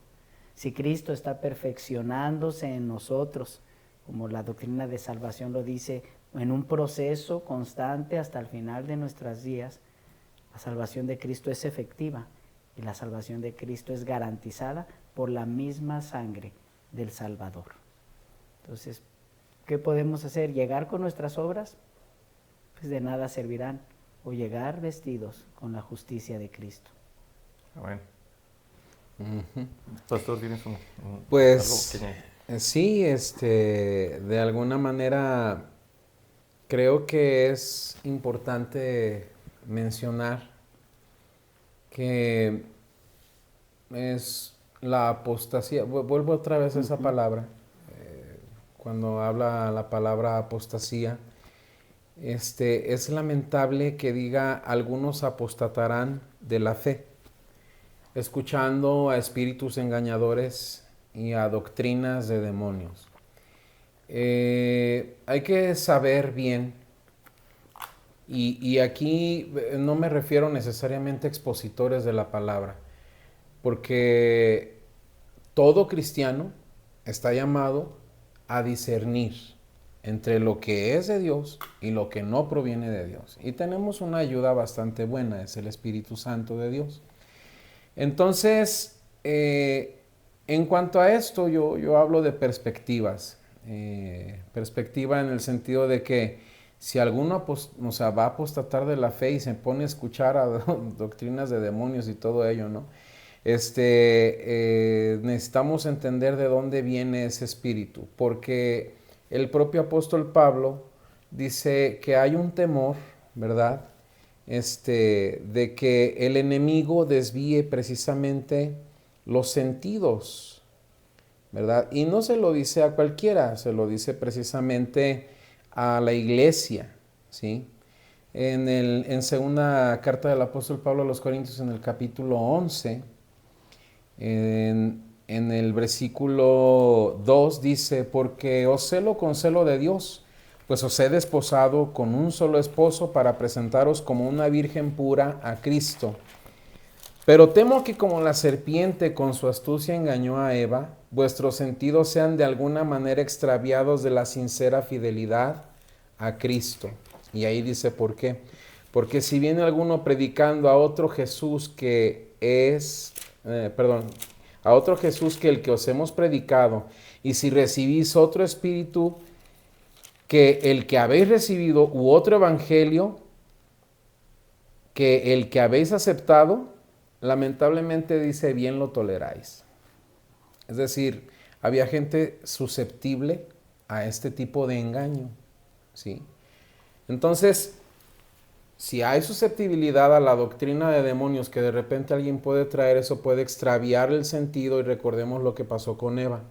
si Cristo está perfeccionándose en nosotros, como la doctrina de salvación lo dice, en un proceso constante hasta el final de nuestros días, la salvación de Cristo es efectiva y la salvación de Cristo es garantizada por la misma sangre del Salvador. Entonces, ¿qué podemos hacer? ¿Llegar con nuestras obras? Pues de nada servirán. O llegar vestidos con la justicia de Cristo. Bueno. Ujú. Pastor, ¿tienes Pues algo que sí, de alguna manera creo que es importante mencionar que es la apostasía. Vuelvo otra vez a esa palabra. Cuando habla la palabra apostasía, es lamentable que diga algunos apostatarán de la fe, escuchando a espíritus engañadores y a doctrinas de demonios. Hay que saber bien, y aquí no me refiero necesariamente a expositores de la palabra, porque todo cristiano está llamado a discernir entre lo que es de Dios y lo que no proviene de Dios. Y tenemos una ayuda bastante buena, es el Espíritu Santo de Dios. Entonces, en cuanto a esto, yo hablo de perspectivas. Perspectiva en el sentido de que si alguno va a apostatar de la fe y se pone a escuchar a doctrinas de demonios y todo ello, ¿no? Necesitamos entender de dónde viene ese espíritu, porque el propio apóstol Pablo dice que hay un temor, ¿verdad? De que el enemigo desvíe precisamente los sentidos, ¿verdad? Y no se lo dice a cualquiera, se lo dice precisamente a la iglesia, ¿sí? En segunda carta del apóstol Pablo a los Corintios, en el capítulo 11, en el versículo 2 dice: porque os celo con celo de Dios, pues os he desposado con un solo esposo para presentaros como una virgen pura a Cristo. Pero temo que como la serpiente con su astucia engañó a Eva, vuestros sentidos sean de alguna manera extraviados de la sincera fidelidad a Cristo. Y ahí dice por qué. Porque si viene alguno predicando a otro Jesús que a otro Jesús que el que os hemos predicado, y si recibís otro espíritu que el que habéis recibido, u otro evangelio que el que habéis aceptado, lamentablemente dice, bien lo toleráis. Es decir, había gente susceptible a este tipo de engaño, ¿sí? Entonces, si hay susceptibilidad a la doctrina de demonios que de repente alguien puede traer, eso puede extraviar el sentido, y recordemos lo que pasó con Eva,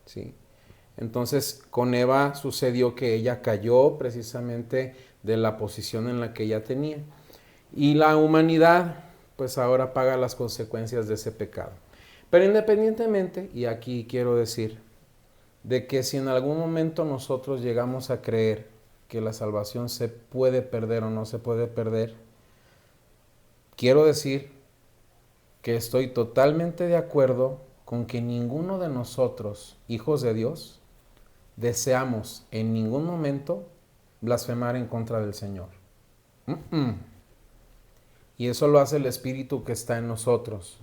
¿sí? Entonces, con Eva sucedió que ella cayó precisamente de la posición en la que ella tenía. Y la humanidad, pues ahora paga las consecuencias de ese pecado. Pero independientemente, y aquí quiero decir, de que si en algún momento nosotros llegamos a creer que la salvación se puede perder o no se puede perder, quiero decir que estoy totalmente de acuerdo con que ninguno de nosotros, hijos de Dios, deseamos en ningún momento blasfemar en contra del Señor. Y eso lo hace el Espíritu que está en nosotros,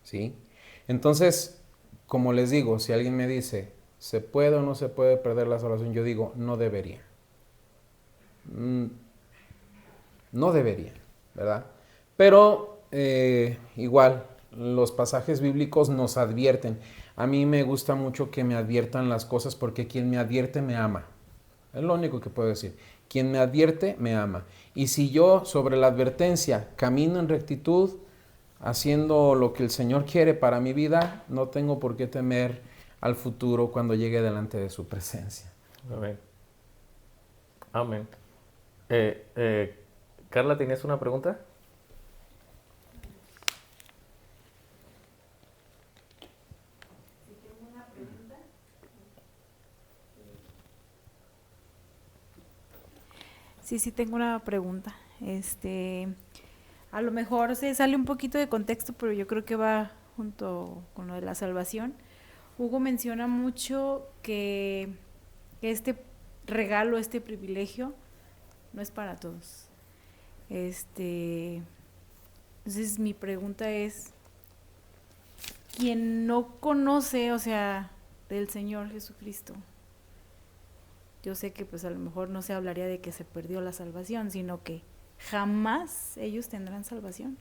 ¿sí? Entonces, como les digo, si alguien me dice, ¿se puede o no se puede perder la salvación? Yo digo, no debería. No debería, ¿verdad? Pero igual, los pasajes bíblicos nos advierten. A mí me gusta mucho que me adviertan las cosas, porque quien me advierte me ama. Es lo único que puedo decir. Quien me advierte me ama. Y si yo sobre la advertencia camino en rectitud, haciendo lo que el Señor quiere para mi vida, no tengo por qué temer al futuro cuando llegue delante de su presencia. Amén. Amén. Carla, ¿tenías una pregunta? Sí, tengo una pregunta. A lo mejor se sale un poquito de contexto, pero yo creo que va junto con lo de la salvación. Hugo menciona mucho que este regalo, este privilegio, no es para todos. Entonces mi pregunta es, quien no conoce, o sea, del Señor Jesucristo, yo sé que pues a lo mejor no se hablaría de que se perdió la salvación, sino que jamás ellos tendrán salvación.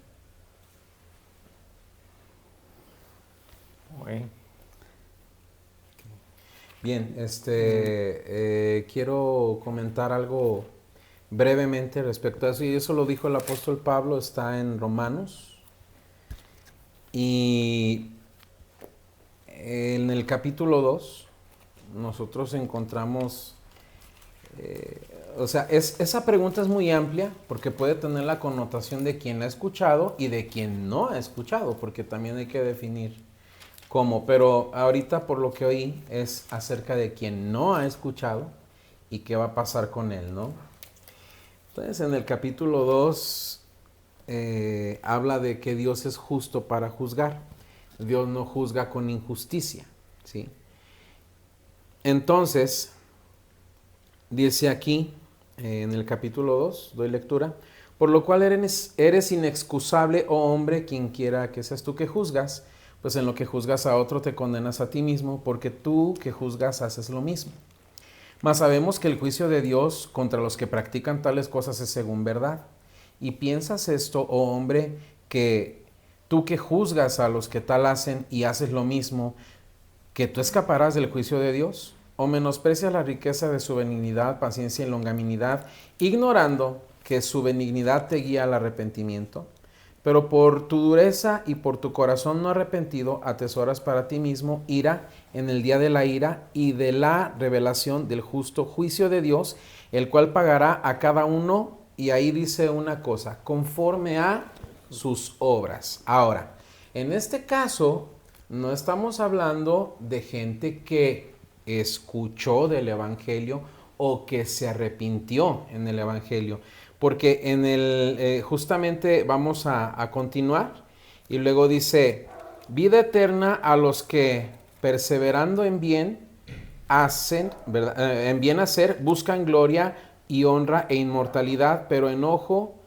Bueno. Bien, quiero comentar algo brevemente respecto a eso, y eso lo dijo el apóstol Pablo, está en Romanos, y en el capítulo 2 nosotros encontramos, esa pregunta es muy amplia porque puede tener la connotación de quien ha escuchado y de quien no ha escuchado, porque también hay que definir cómo, pero ahorita por lo que oí es acerca de quien no ha escuchado y qué va a pasar con él, ¿no? Entonces en el capítulo 2 habla de que Dios es justo para juzgar. Dios no juzga con injusticia, ¿sí? Entonces, dice aquí en el capítulo 2, doy lectura, por lo cual eres inexcusable, oh hombre, quien quiera que seas tú que juzgas, pues en lo que juzgas a otro te condenas a ti mismo, porque tú que juzgas haces lo mismo. Mas sabemos que el juicio de Dios contra los que practican tales cosas es según verdad. Y piensas esto, oh hombre, que tú que juzgas a los que tal hacen y haces lo mismo, que tú escaparás del juicio de Dios, o menosprecias la riqueza de su benignidad, paciencia y longanimidad, ignorando que su benignidad te guía al arrepentimiento. Pero por tu dureza y por tu corazón no arrepentido, atesoras para ti mismo ira en el día de la ira y de la revelación del justo juicio de Dios, el cual pagará a cada uno, y ahí dice una cosa, conforme a sus obras. Ahora, en este caso, no estamos hablando de gente que escuchó del Evangelio o que se arrepintió en el Evangelio, porque en el justamente vamos a continuar y luego dice, vida eterna a los que perseverando en bien hacen, ¿verdad? En bien hacer, buscan gloria y honra e inmortalidad, pero enojo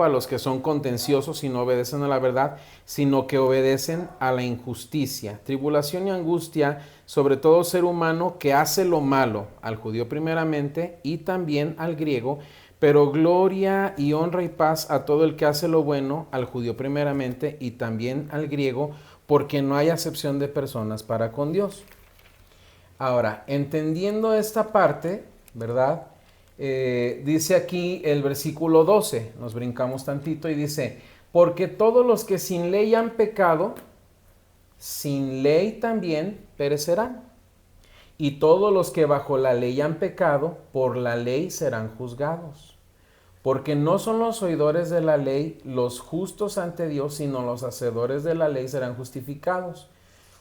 a los que son contenciosos y no obedecen a la verdad, sino que obedecen a la injusticia, tribulación y angustia sobre todo ser humano que hace lo malo, al judío primeramente y también al griego, pero gloria y honra y paz a todo el que hace lo bueno, al judío primeramente y también al griego, porque no hay acepción de personas para con Dios. Ahora, entendiendo esta parte, ¿verdad? Dice aquí el versículo 12, nos brincamos tantito y dice, porque todos los que sin ley han pecado, sin ley también perecerán. Y todos los que bajo la ley han pecado, por la ley serán juzgados. Porque no son los oidores de la ley los justos ante Dios, sino los hacedores de la ley serán justificados.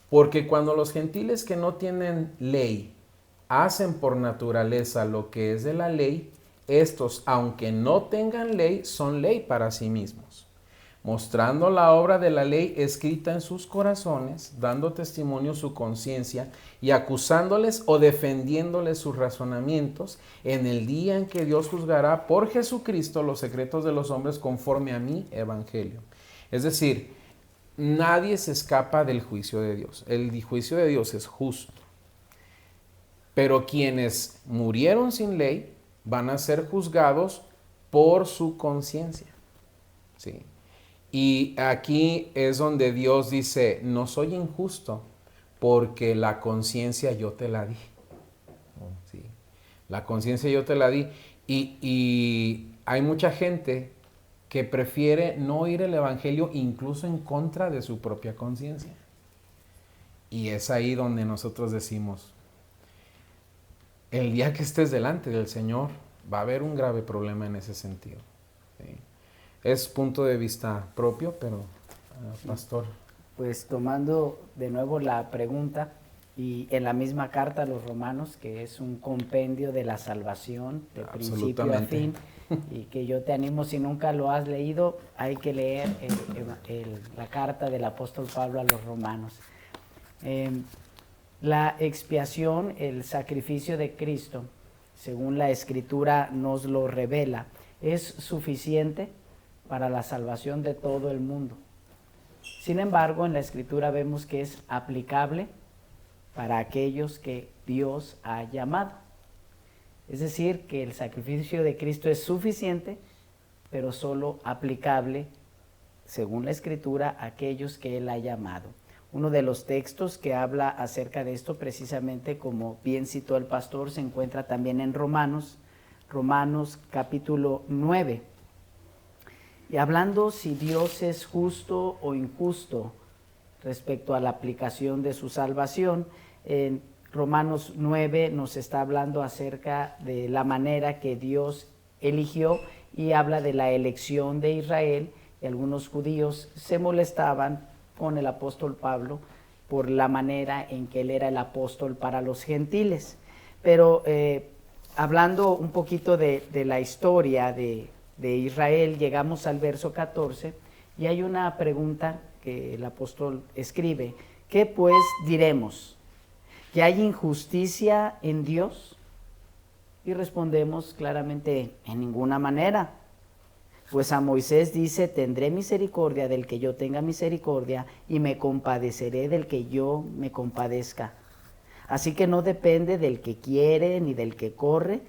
Porque cuando los gentiles que no tienen ley hacen por naturaleza lo que es de la ley, estos, aunque no tengan ley, son ley para sí mismos, mostrando la obra de la ley escrita en sus corazones, dando testimonio su conciencia y acusándoles o defendiéndoles sus razonamientos en el día en que Dios juzgará por Jesucristo los secretos de los hombres conforme a mi evangelio. Es decir, nadie se escapa del juicio de Dios. El juicio de Dios es justo. Pero quienes murieron sin ley van a ser juzgados por su conciencia. ¿Sí? Y aquí es donde Dios dice, no soy injusto porque la conciencia yo te la di. ¿Sí? La conciencia yo te la di. Y hay mucha gente que prefiere no oír el evangelio incluso en contra de su propia conciencia. Y es ahí donde nosotros decimos, el día que estés delante del Señor, va a haber un grave problema en ese sentido. ¿Sí? Es punto de vista propio, pero, pastor. Pues tomando de nuevo la pregunta, y en la misma carta a los Romanos, que es un compendio de la salvación, de principio a fin, y que yo te animo, si nunca lo has leído, hay que leer la carta del apóstol Pablo a los Romanos. La expiación, el sacrificio de Cristo, según la Escritura nos lo revela, es suficiente para la salvación de todo el mundo. Sin embargo, en la Escritura vemos que es aplicable para aquellos que Dios ha llamado. Es decir, que el sacrificio de Cristo es suficiente, pero solo aplicable, según la Escritura, a aquellos que Él ha llamado. Uno de los textos que habla acerca de esto, precisamente como bien citó el pastor, se encuentra también en Romanos capítulo 9. Y hablando si Dios es justo o injusto respecto a la aplicación de su salvación, en Romanos 9 nos está hablando acerca de la manera que Dios eligió y habla de la elección de Israel, y algunos judíos se molestaban con el apóstol Pablo por la manera en que él era el apóstol para los gentiles. Pero hablando un poquito de la historia de Israel, llegamos al verso 14 y hay una pregunta que el apóstol escribe: ¿qué pues diremos? ¿Que hay injusticia en Dios? Y respondemos claramente: en ninguna manera. Pues a Moisés dice: tendré misericordia del que yo tenga misericordia y me compadeceré del que yo me compadezca. Así que no depende del que quiere ni del que corre,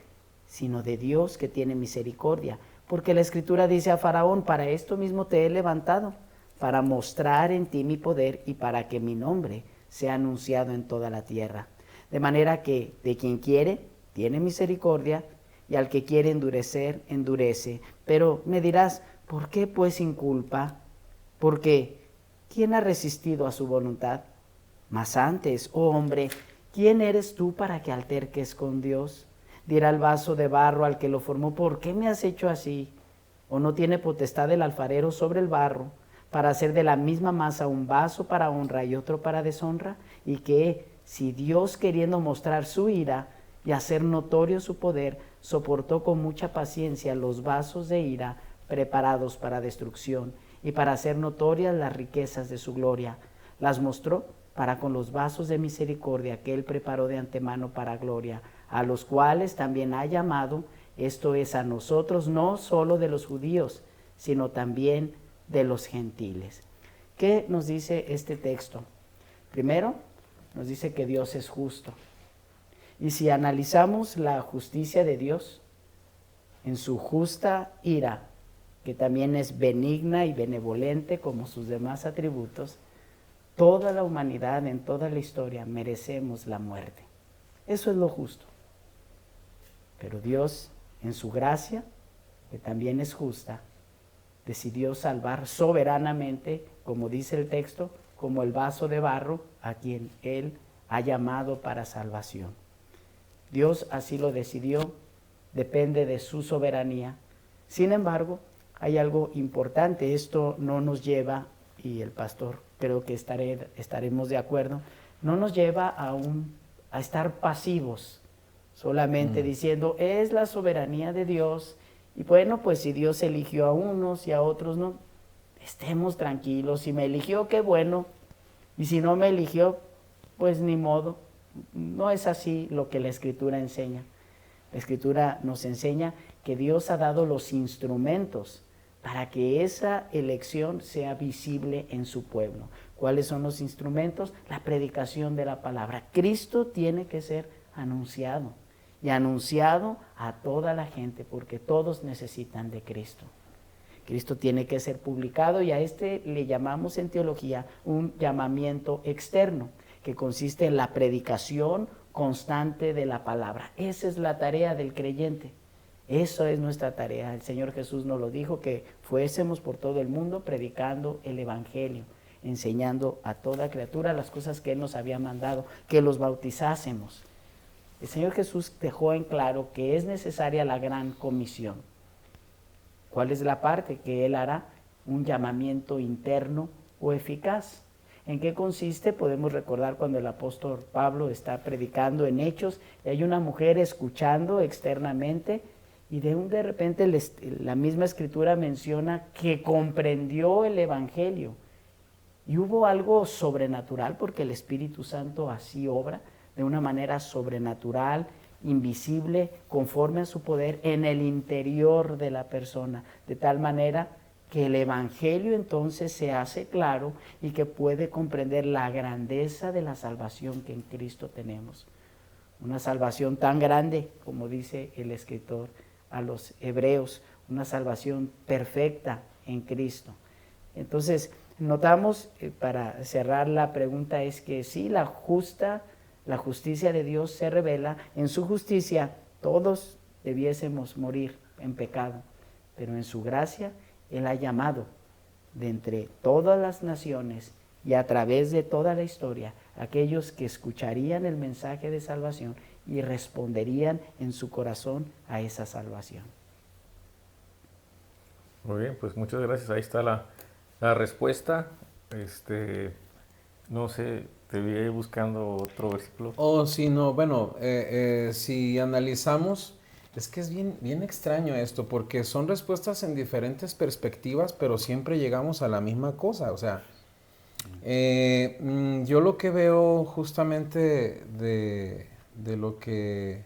sino de Dios que tiene misericordia. Porque la Escritura dice a Faraón: para esto mismo te he levantado, para mostrar en ti mi poder y para que mi nombre sea anunciado en toda la tierra. De manera que de quien quiere, tiene misericordia, y al que quiere endurecer, endurece. Pero me dirás: ¿por qué pues sin culpa? Porque ¿quién ha resistido a su voluntad? Mas antes, oh hombre, ¿quién eres tú para que alterques con Dios? Dirá el vaso de barro al que lo formó: ¿por qué me has hecho así? ¿O no tiene potestad el alfarero sobre el barro para hacer de la misma masa un vaso para honra y otro para deshonra? Y que si Dios, queriendo mostrar su ira y hacer notorio su poder, soportó con mucha paciencia los vasos de ira preparados para destrucción, y para hacer notorias las riquezas de su gloria, las mostró para con los vasos de misericordia que él preparó de antemano para gloria, a los cuales también ha llamado, esto es, a nosotros, no solo de los judíos, sino también de los gentiles. ¿Qué nos dice este texto? Primero, nos dice que Dios es justo. Y si analizamos la justicia de Dios, en su justa ira, que también es benigna y benevolente como sus demás atributos, toda la humanidad en toda la historia merecemos la muerte. Eso es lo justo. Pero Dios, en su gracia, que también es justa, decidió salvar soberanamente, como dice el texto, como el vaso de barro a quien Él ha llamado para salvación. Dios así lo decidió, depende de su soberanía. Sin embargo, hay algo importante, esto no nos lleva, y el pastor creo que estaremos de acuerdo, no nos lleva a estar pasivos, solamente diciendo, es la soberanía de Dios, y bueno, pues si Dios eligió a unos y a otros no, estemos tranquilos, si me eligió, qué bueno, y si no me eligió, pues ni modo. No es así lo que la Escritura enseña. La Escritura nos enseña que Dios ha dado los instrumentos para que esa elección sea visible en su pueblo. ¿Cuáles son los instrumentos? La predicación de la palabra. Cristo tiene que ser anunciado, y anunciado a toda la gente, porque todos necesitan de Cristo. Cristo tiene que ser publicado, y a este le llamamos en teología un llamamiento externo, que consiste en la predicación constante de la palabra. Esa es la tarea del creyente. Eso es nuestra tarea. El Señor Jesús nos lo dijo, que fuésemos por todo el mundo predicando el Evangelio. enseñando a toda criatura las cosas que Él nos había mandado, que los bautizásemos. El Señor Jesús dejó en claro que es necesaria la gran comisión. ¿Cuál es la parte que Él hará? Un llamamiento interno o eficaz. ¿En qué consiste? Podemos recordar cuando el apóstol Pablo está predicando en Hechos, y hay una mujer escuchando externamente, y de repente la misma escritura menciona que comprendió el Evangelio. Y hubo algo sobrenatural, porque el Espíritu Santo así obra, de una manera sobrenatural, invisible, conforme a su poder, en el interior de la persona, de tal manera que el Evangelio entonces se hace claro y que puede comprender la grandeza de la salvación que en Cristo tenemos. Una salvación tan grande, como dice el escritor a los hebreos, una salvación perfecta en Cristo. Entonces, notamos, para cerrar la pregunta, es que sí, la justicia de Dios se revela. En su justicia todos debiésemos morir en pecado, pero en su gracia Él ha llamado de entre todas las naciones y a través de toda la historia aquellos que escucharían el mensaje de salvación y responderían en su corazón a esa salvación. Muy bien, pues muchas gracias. Ahí está la respuesta. No sé, te vi ahí buscando otro versículo. Oh, sí, no, bueno, si analizamos, es que es bien extraño esto, porque son respuestas en diferentes perspectivas, pero siempre llegamos a la misma cosa. O sea, yo lo que veo justamente de lo que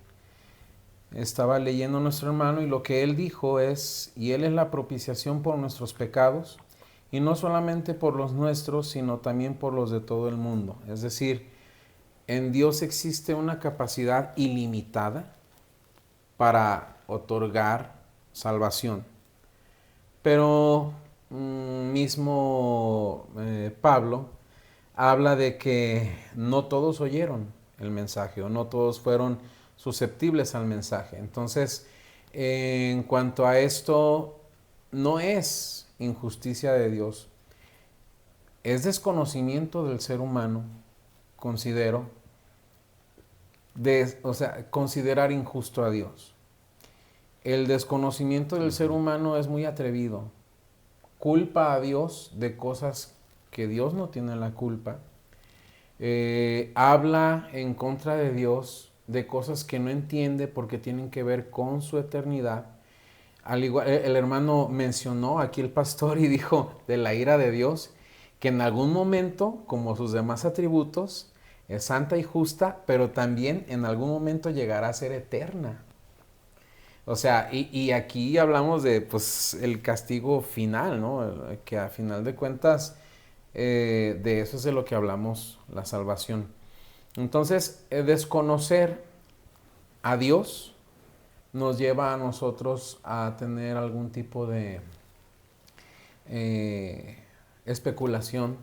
estaba leyendo nuestro hermano, y lo que él dijo es, y Él es la propiciación por nuestros pecados, y no solamente por los nuestros, sino también por los de todo el mundo. Es decir, en Dios existe una capacidad ilimitada para otorgar salvación. Pero mismo Pablo habla de que no todos oyeron el mensaje, o no todos fueron susceptibles al mensaje. Entonces, en cuanto a esto, no es injusticia de Dios, es desconocimiento del ser humano, considero, considerar injusto a Dios. El desconocimiento del ser humano es muy atrevido. Culpa a Dios de cosas que Dios no tiene la culpa. Habla en contra de Dios de cosas que no entiende porque tienen que ver con su eternidad. Al igual, el hermano mencionó aquí, el pastor, y dijo de la ira de Dios, que en algún momento, como sus demás atributos, es santa y justa, pero también en algún momento llegará a ser eterna. O sea, y aquí hablamos de, pues, el castigo final, ¿no? Que a final de cuentas, de eso es de lo que hablamos, la salvación. Entonces, desconocer a Dios nos lleva a nosotros a tener algún tipo de especulación,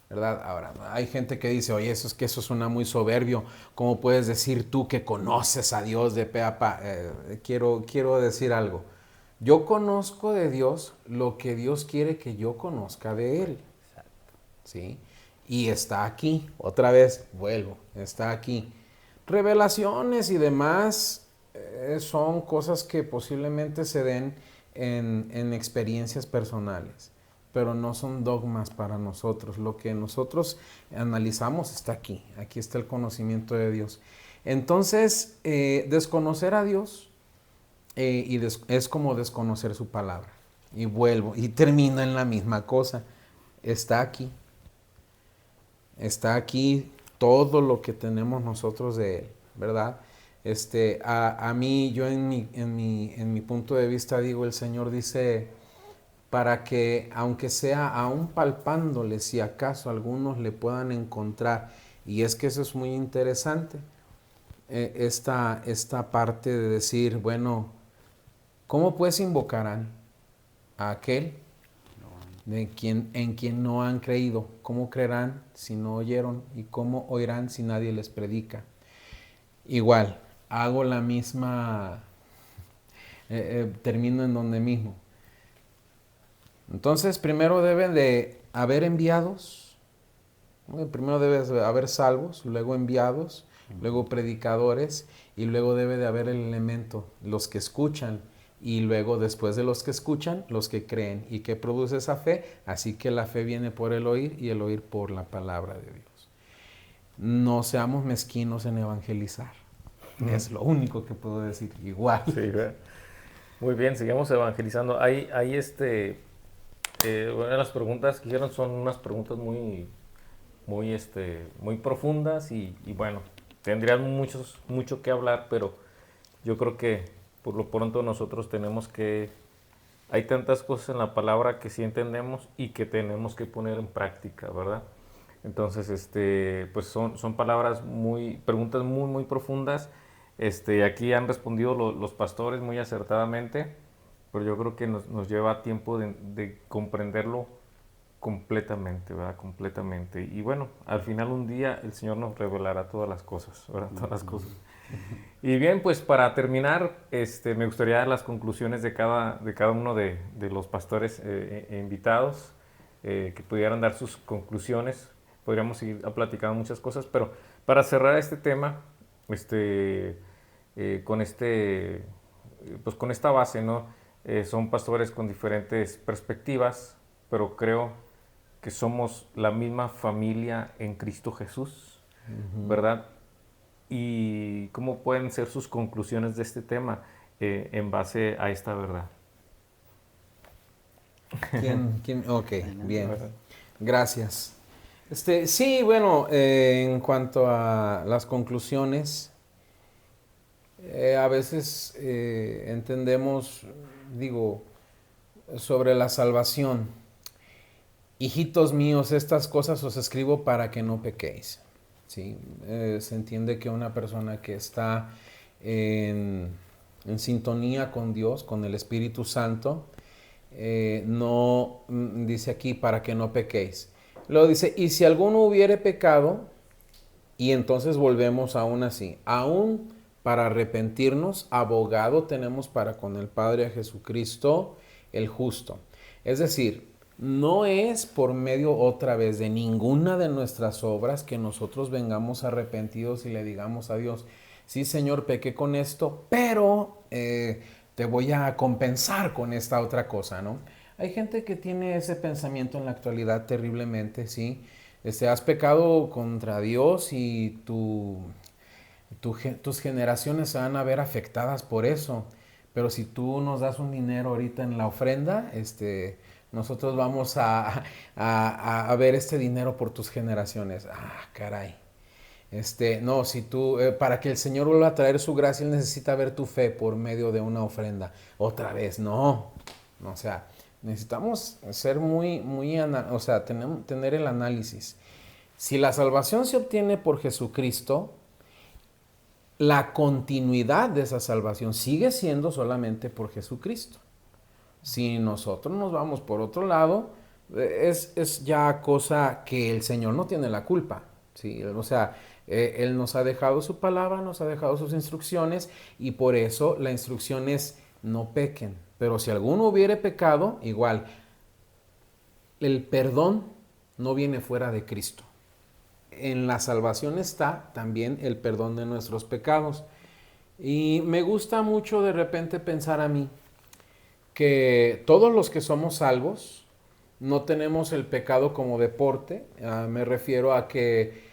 ¿verdad? Ahora, hay gente que dice, oye, eso suena muy soberbio. ¿Cómo puedes decir tú que conoces a Dios de pe a pa? Quiero decir algo. Yo conozco de Dios lo que Dios quiere que yo conozca de Él. ¿Sí? Y está aquí, otra vez, vuelvo, está aquí. Revelaciones y demás son cosas que posiblemente se den en experiencias personales, pero no son dogmas para nosotros. Lo que nosotros analizamos está aquí está el conocimiento de Dios. Entonces, desconocer a Dios es como desconocer su palabra. Y vuelvo, y termina en la misma cosa. Está aquí todo lo que tenemos nosotros de Él, ¿verdad? A mí, yo en mi punto de vista digo, el Señor dice, para que aunque sea aún palpándole, si acaso algunos le puedan encontrar. Y es que eso es muy interesante, esta parte de decir, bueno, ¿cómo pues invocarán a aquel en quien no han creído? ¿Cómo creerán si no oyeron? ¿Y cómo oirán si nadie les predica? Igual, hago la misma, termino en donde mismo. Entonces, primero deben de haber enviados. Primero debe de haber salvos, luego enviados, luego predicadores y luego debe de haber el elemento, los que escuchan y luego después de los que escuchan, los que creen. ¿Y qué produce esa fe? Así que la fe viene por el oír y el oír por la palabra de Dios. No seamos mezquinos en evangelizar. Es lo único que puedo decir. Igual. Sí, ¿verdad? Muy bien, sigamos evangelizando. Hay una de las preguntas que hicieron son unas preguntas muy profundas y bueno, tendrían mucho que hablar, pero yo creo que por lo pronto nosotros hay tantas cosas en la palabra que sí entendemos y que tenemos que poner en práctica, ¿verdad? Entonces, pues son preguntas muy profundas. Aquí han respondido los pastores muy acertadamente, pero yo creo que nos lleva tiempo de comprenderlo completamente, ¿verdad? Completamente. Y bueno, al final un día el Señor nos revelará todas las cosas, ¿verdad? Todas las cosas. Y bien, pues para terminar, me gustaría dar las conclusiones de cada uno de los pastores invitados, que pudieran dar sus conclusiones. Podríamos seguir platicando muchas cosas, pero para cerrar este tema, pues con esta base, ¿no? Son pastores con diferentes perspectivas, pero creo que somos la misma familia en Cristo Jesús, ¿verdad? ¿Y cómo pueden ser sus conclusiones de este tema en base a esta verdad? ¿Quién? Ok, bien. Gracias. Sí, bueno, en cuanto a las conclusiones, a veces entendemos, sobre la salvación. Hijitos míos, estas cosas os escribo para que no pequéis. ¿Sí? Se entiende que una persona que está en sintonía con Dios, con el Espíritu Santo, no dice aquí para que no pequéis. Luego dice, y si alguno hubiere pecado, y entonces volvemos aún así, aún para arrepentirnos, abogado tenemos para con el Padre a Jesucristo el justo. Es decir, no es por medio otra vez de ninguna de nuestras obras que nosotros vengamos arrepentidos y le digamos a Dios, sí Señor, pequé con esto, pero te voy a compensar con esta otra cosa, ¿no? Hay gente que tiene ese pensamiento en la actualidad terriblemente, ¿sí? Has pecado contra Dios y tus generaciones se van a ver afectadas por eso. Pero si tú nos das un dinero ahorita en la ofrenda, nosotros vamos a ver este dinero por tus generaciones. Ah, caray. No, si tú, para que el Señor vuelva a traer su gracia, Él necesita ver tu fe por medio de una ofrenda. Otra vez, no. O sea, necesitamos ser tener el análisis. Si la salvación se obtiene por Jesucristo, la continuidad de esa salvación sigue siendo solamente por Jesucristo. Si nosotros nos vamos por otro lado, es ya cosa que el Señor no tiene la culpa, ¿sí? O sea, Él nos ha dejado su palabra, nos ha dejado sus instrucciones y por eso la instrucción es no pequen. Pero si alguno hubiere pecado, igual, el perdón no viene fuera de Cristo. En la salvación está también el perdón de nuestros pecados. Y me gusta mucho de repente pensar a mí que todos los que somos salvos no tenemos el pecado como deporte. Me refiero a que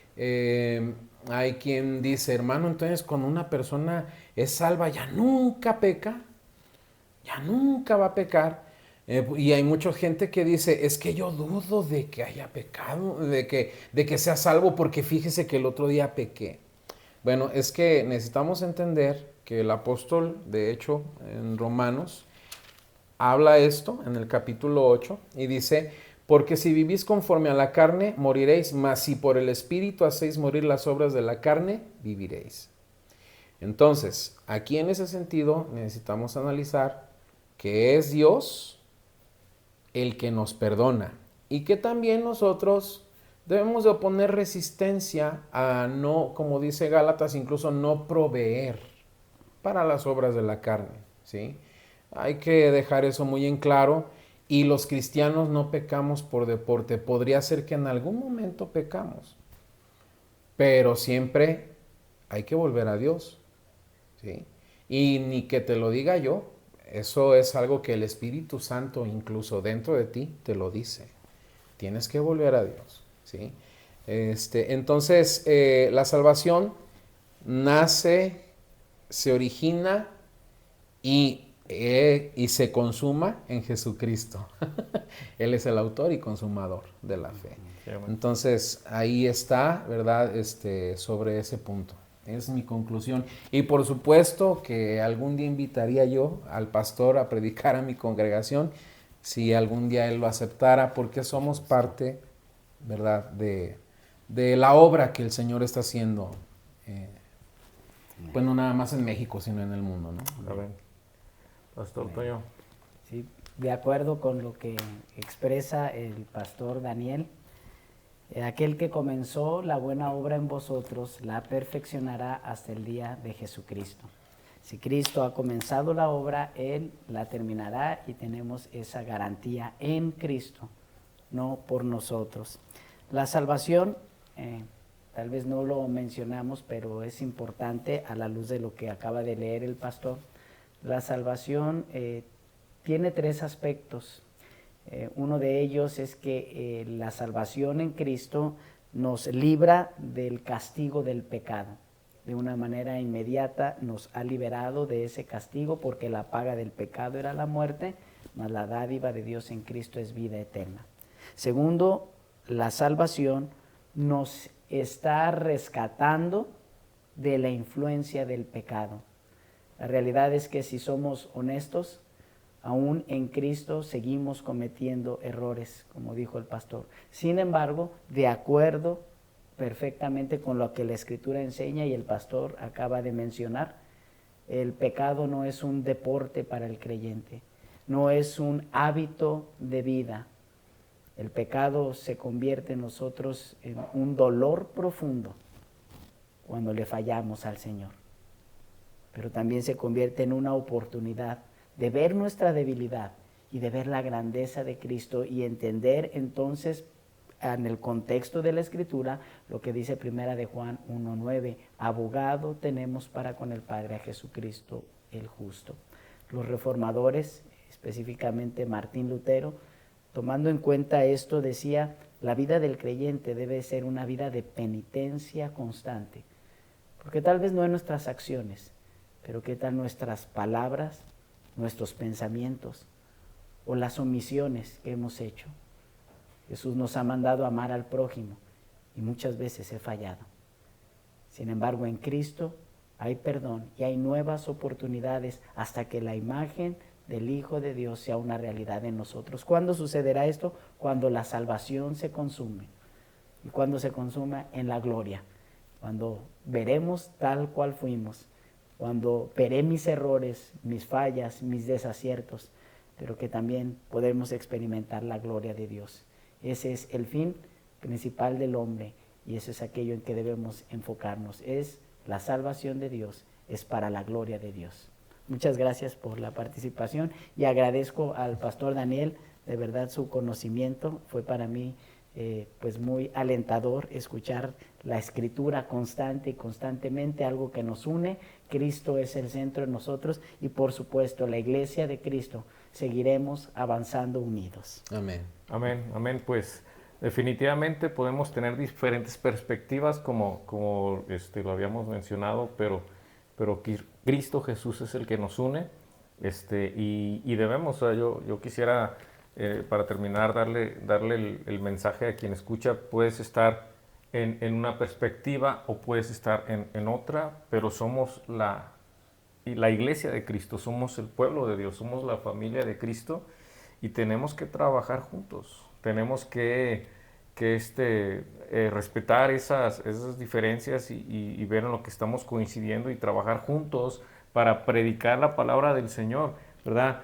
hay quien dice, hermano, entonces cuando una persona es salva ya nunca peca, ya nunca va a pecar. Y hay mucha gente que dice, es que yo dudo de que haya pecado, de que sea salvo porque fíjese que el otro día pequé. Bueno, es que necesitamos entender que el apóstol, de hecho, en Romanos, habla esto en el capítulo 8 y dice, porque si vivís conforme a la carne, moriréis, mas si por el Espíritu hacéis morir las obras de la carne, viviréis. Entonces, aquí en ese sentido necesitamos analizar que es Dios el que nos perdona y que también nosotros debemos de oponer resistencia a no, como dice Gálatas, incluso no proveer para las obras de la carne, ¿sí? Hay que dejar eso muy en claro Y los cristianos no pecamos por deporte. Podría ser que en algún momento pecamos, pero siempre hay que volver a Dios, ¿sí? Y ni que te lo diga yo, eso es algo que el Espíritu Santo incluso dentro de ti te lo dice. Tienes que volver a Dios, ¿sí? Entonces, la salvación nace, se origina y se consuma en Jesucristo. Él es el autor y consumador de la fe. Entonces, ahí está, ¿verdad? Sobre ese punto. Es mi conclusión. Y por supuesto que algún día invitaría yo al pastor a predicar a mi congregación, si algún día él lo aceptara, porque somos parte, ¿verdad?, de la obra que el Señor está haciendo, pues no nada más en México, sino en el mundo, ¿no? Amén. Pastor Toño. Sí, de acuerdo con lo que expresa el pastor Daniel, aquel que comenzó la buena obra en vosotros la perfeccionará hasta el día de Jesucristo. Si Cristo ha comenzado la obra, Él la terminará y tenemos esa garantía en Cristo, no por nosotros. La salvación, tal vez no lo mencionamos, pero es importante a la luz de lo que acaba de leer el pastor. La salvación tiene 3 aspectos. Uno de ellos es que la salvación en Cristo nos libra del castigo del pecado. De una manera inmediata nos ha liberado de ese castigo, porque la paga del pecado era la muerte, mas la dádiva de Dios en Cristo es vida eterna. Segundo, la salvación nos está rescatando de la influencia del pecado. La realidad es que si somos honestos, aún en Cristo seguimos cometiendo errores, como dijo el pastor. Sin embargo, de acuerdo perfectamente con lo que la Escritura enseña y el pastor acaba de mencionar, el pecado no es un deporte para el creyente, no es un hábito de vida. El pecado se convierte en nosotros en un dolor profundo cuando le fallamos al Señor, pero también se convierte en una oportunidad de ver nuestra debilidad y de ver la grandeza de Cristo y entender entonces en el contexto de la Escritura lo que dice Primera de Juan 1:9, abogado tenemos para con el Padre a Jesucristo el justo. Los reformadores, específicamente Martín Lutero, tomando en cuenta esto, decía, la vida del creyente debe ser una vida de penitencia constante, porque tal vez no en nuestras acciones, pero qué tal nuestras palabras, nuestros pensamientos o las omisiones que hemos hecho. Jesús nos ha mandado a amar al prójimo y muchas veces he fallado. Sin embargo, en Cristo hay perdón y hay nuevas oportunidades hasta que la imagen del Hijo de Dios sea una realidad en nosotros. ¿Cuándo sucederá esto? Cuando la salvación se consume. ¿Y cuando se consuma? En la gloria. Cuando veremos tal cual fuimos. Cuando veré mis errores, mis fallas, mis desaciertos, pero que también podemos experimentar la gloria de Dios. Ese es el fin principal del hombre y eso es aquello en que debemos enfocarnos. Es la salvación de Dios, es para la gloria de Dios. Muchas gracias por la participación y agradezco al pastor Daniel, de verdad su conocimiento fue para mí pues muy alentador escuchar la Escritura constante y constantemente, algo que nos une. Cristo es el centro de nosotros y por supuesto la Iglesia de Cristo seguiremos avanzando unidos. Amén. Amén, amén. Pues definitivamente podemos tener diferentes perspectivas como lo habíamos mencionado, pero Cristo Jesús es el que nos une y debemos, o sea, yo quisiera para terminar darle el mensaje a quien escucha. Puedes estar en una perspectiva o puedes estar en otra, pero somos la iglesia de Cristo, somos el pueblo de Dios, somos la familia de Cristo y tenemos que trabajar juntos, tenemos que respetar esas diferencias y ver en lo que estamos coincidiendo y trabajar juntos para predicar la palabra del Señor, ¿verdad?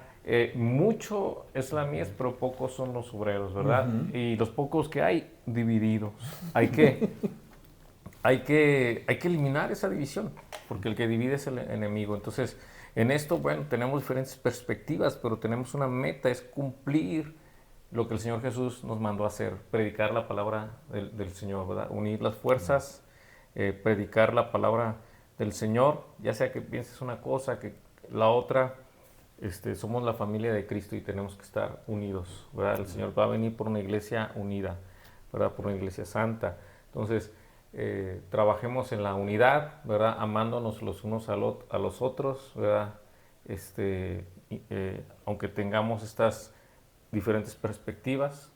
Mucho es la mies, pero pocos son los obreros, ¿verdad? Uh-huh. Y los pocos que hay, divididos. Hay que eliminar esa división, porque el que divide es el enemigo. Entonces, en esto, bueno, tenemos diferentes perspectivas, pero tenemos una meta, es cumplir lo que el Señor Jesús nos mandó a hacer, predicar la palabra del Señor, ¿verdad? Unir las fuerzas, predicar la palabra del Señor, ya sea que pienses una cosa, que la otra. Somos la familia de Cristo y tenemos que estar unidos, ¿verdad? El Señor va a venir por una iglesia unida, ¿verdad? Por una iglesia santa. Entonces, trabajemos en la unidad, ¿verdad? Amándonos los unos a los otros, ¿verdad? Aunque tengamos estas diferentes perspectivas,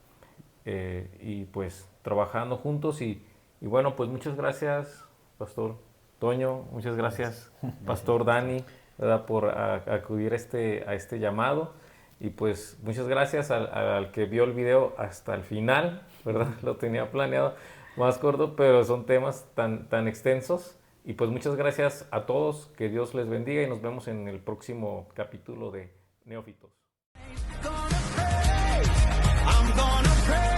y pues trabajando juntos y bueno, pues muchas gracias, Pastor Toño, muchas gracias, Pastor Dani, ¿verdad? Por acudir a este llamado, y pues muchas gracias al que vio el video hasta el final, ¿verdad? Lo tenía planeado más corto, pero son temas tan extensos, y pues muchas gracias a todos, que Dios les bendiga y nos vemos en el próximo capítulo de Neófitos. I'm gonna pray.